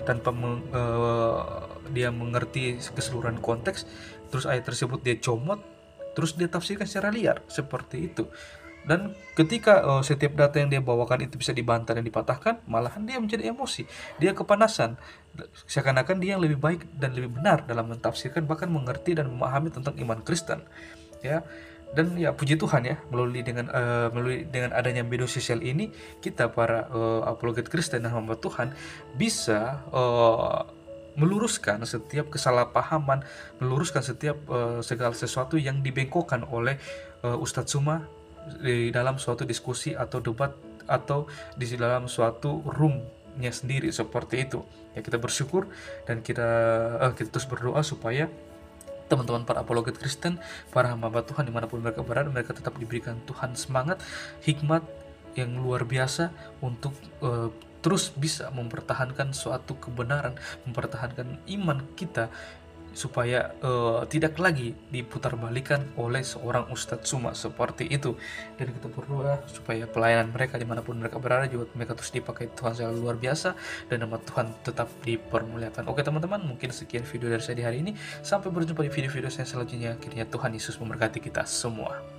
tanpa dia mengerti keseluruhan konteks, terus ayat tersebut dia comot terus dia tafsirkan secara liar seperti itu. Dan ketika setiap data yang dia bawakan itu bisa dibantah dan dipatahkan, malahan dia menjadi emosi, dia kepanasan, seakan-akan dia yang lebih baik dan lebih benar dalam mentafsirkan, bahkan mengerti dan memahami tentang iman Kristen, ya. Dan ya puji Tuhan ya, melalui dengan adanya media sosial ini, kita para apologet Kristen dan hamba Tuhan bisa meluruskan setiap kesalahpahaman, meluruskan setiap segala sesuatu yang dibengkokkan oleh Ustadz Suma di dalam suatu diskusi atau debat atau di dalam suatu roomnya sendiri seperti itu. Ya, kita bersyukur dan kita terus berdoa supaya teman-teman para apologet Kristen, para hamba Tuhan dimanapun mereka berada, mereka tetap diberikan Tuhan semangat, hikmat yang luar biasa untuk terus bisa mempertahankan suatu kebenaran, mempertahankan iman kita, supaya tidak lagi diputarbalikan oleh seorang Ustadz Suma seperti itu. Dan kita berdoa supaya pelayanan mereka dimanapun mereka berada juga mereka terus dipakai Tuhan secara luar biasa dan nama Tuhan tetap dipermuliakan. Oke teman-teman, mungkin sekian video dari saya di hari ini. Sampai berjumpa di video-video saya selanjutnya. Kiranya Tuhan Yesus memberkati kita semua.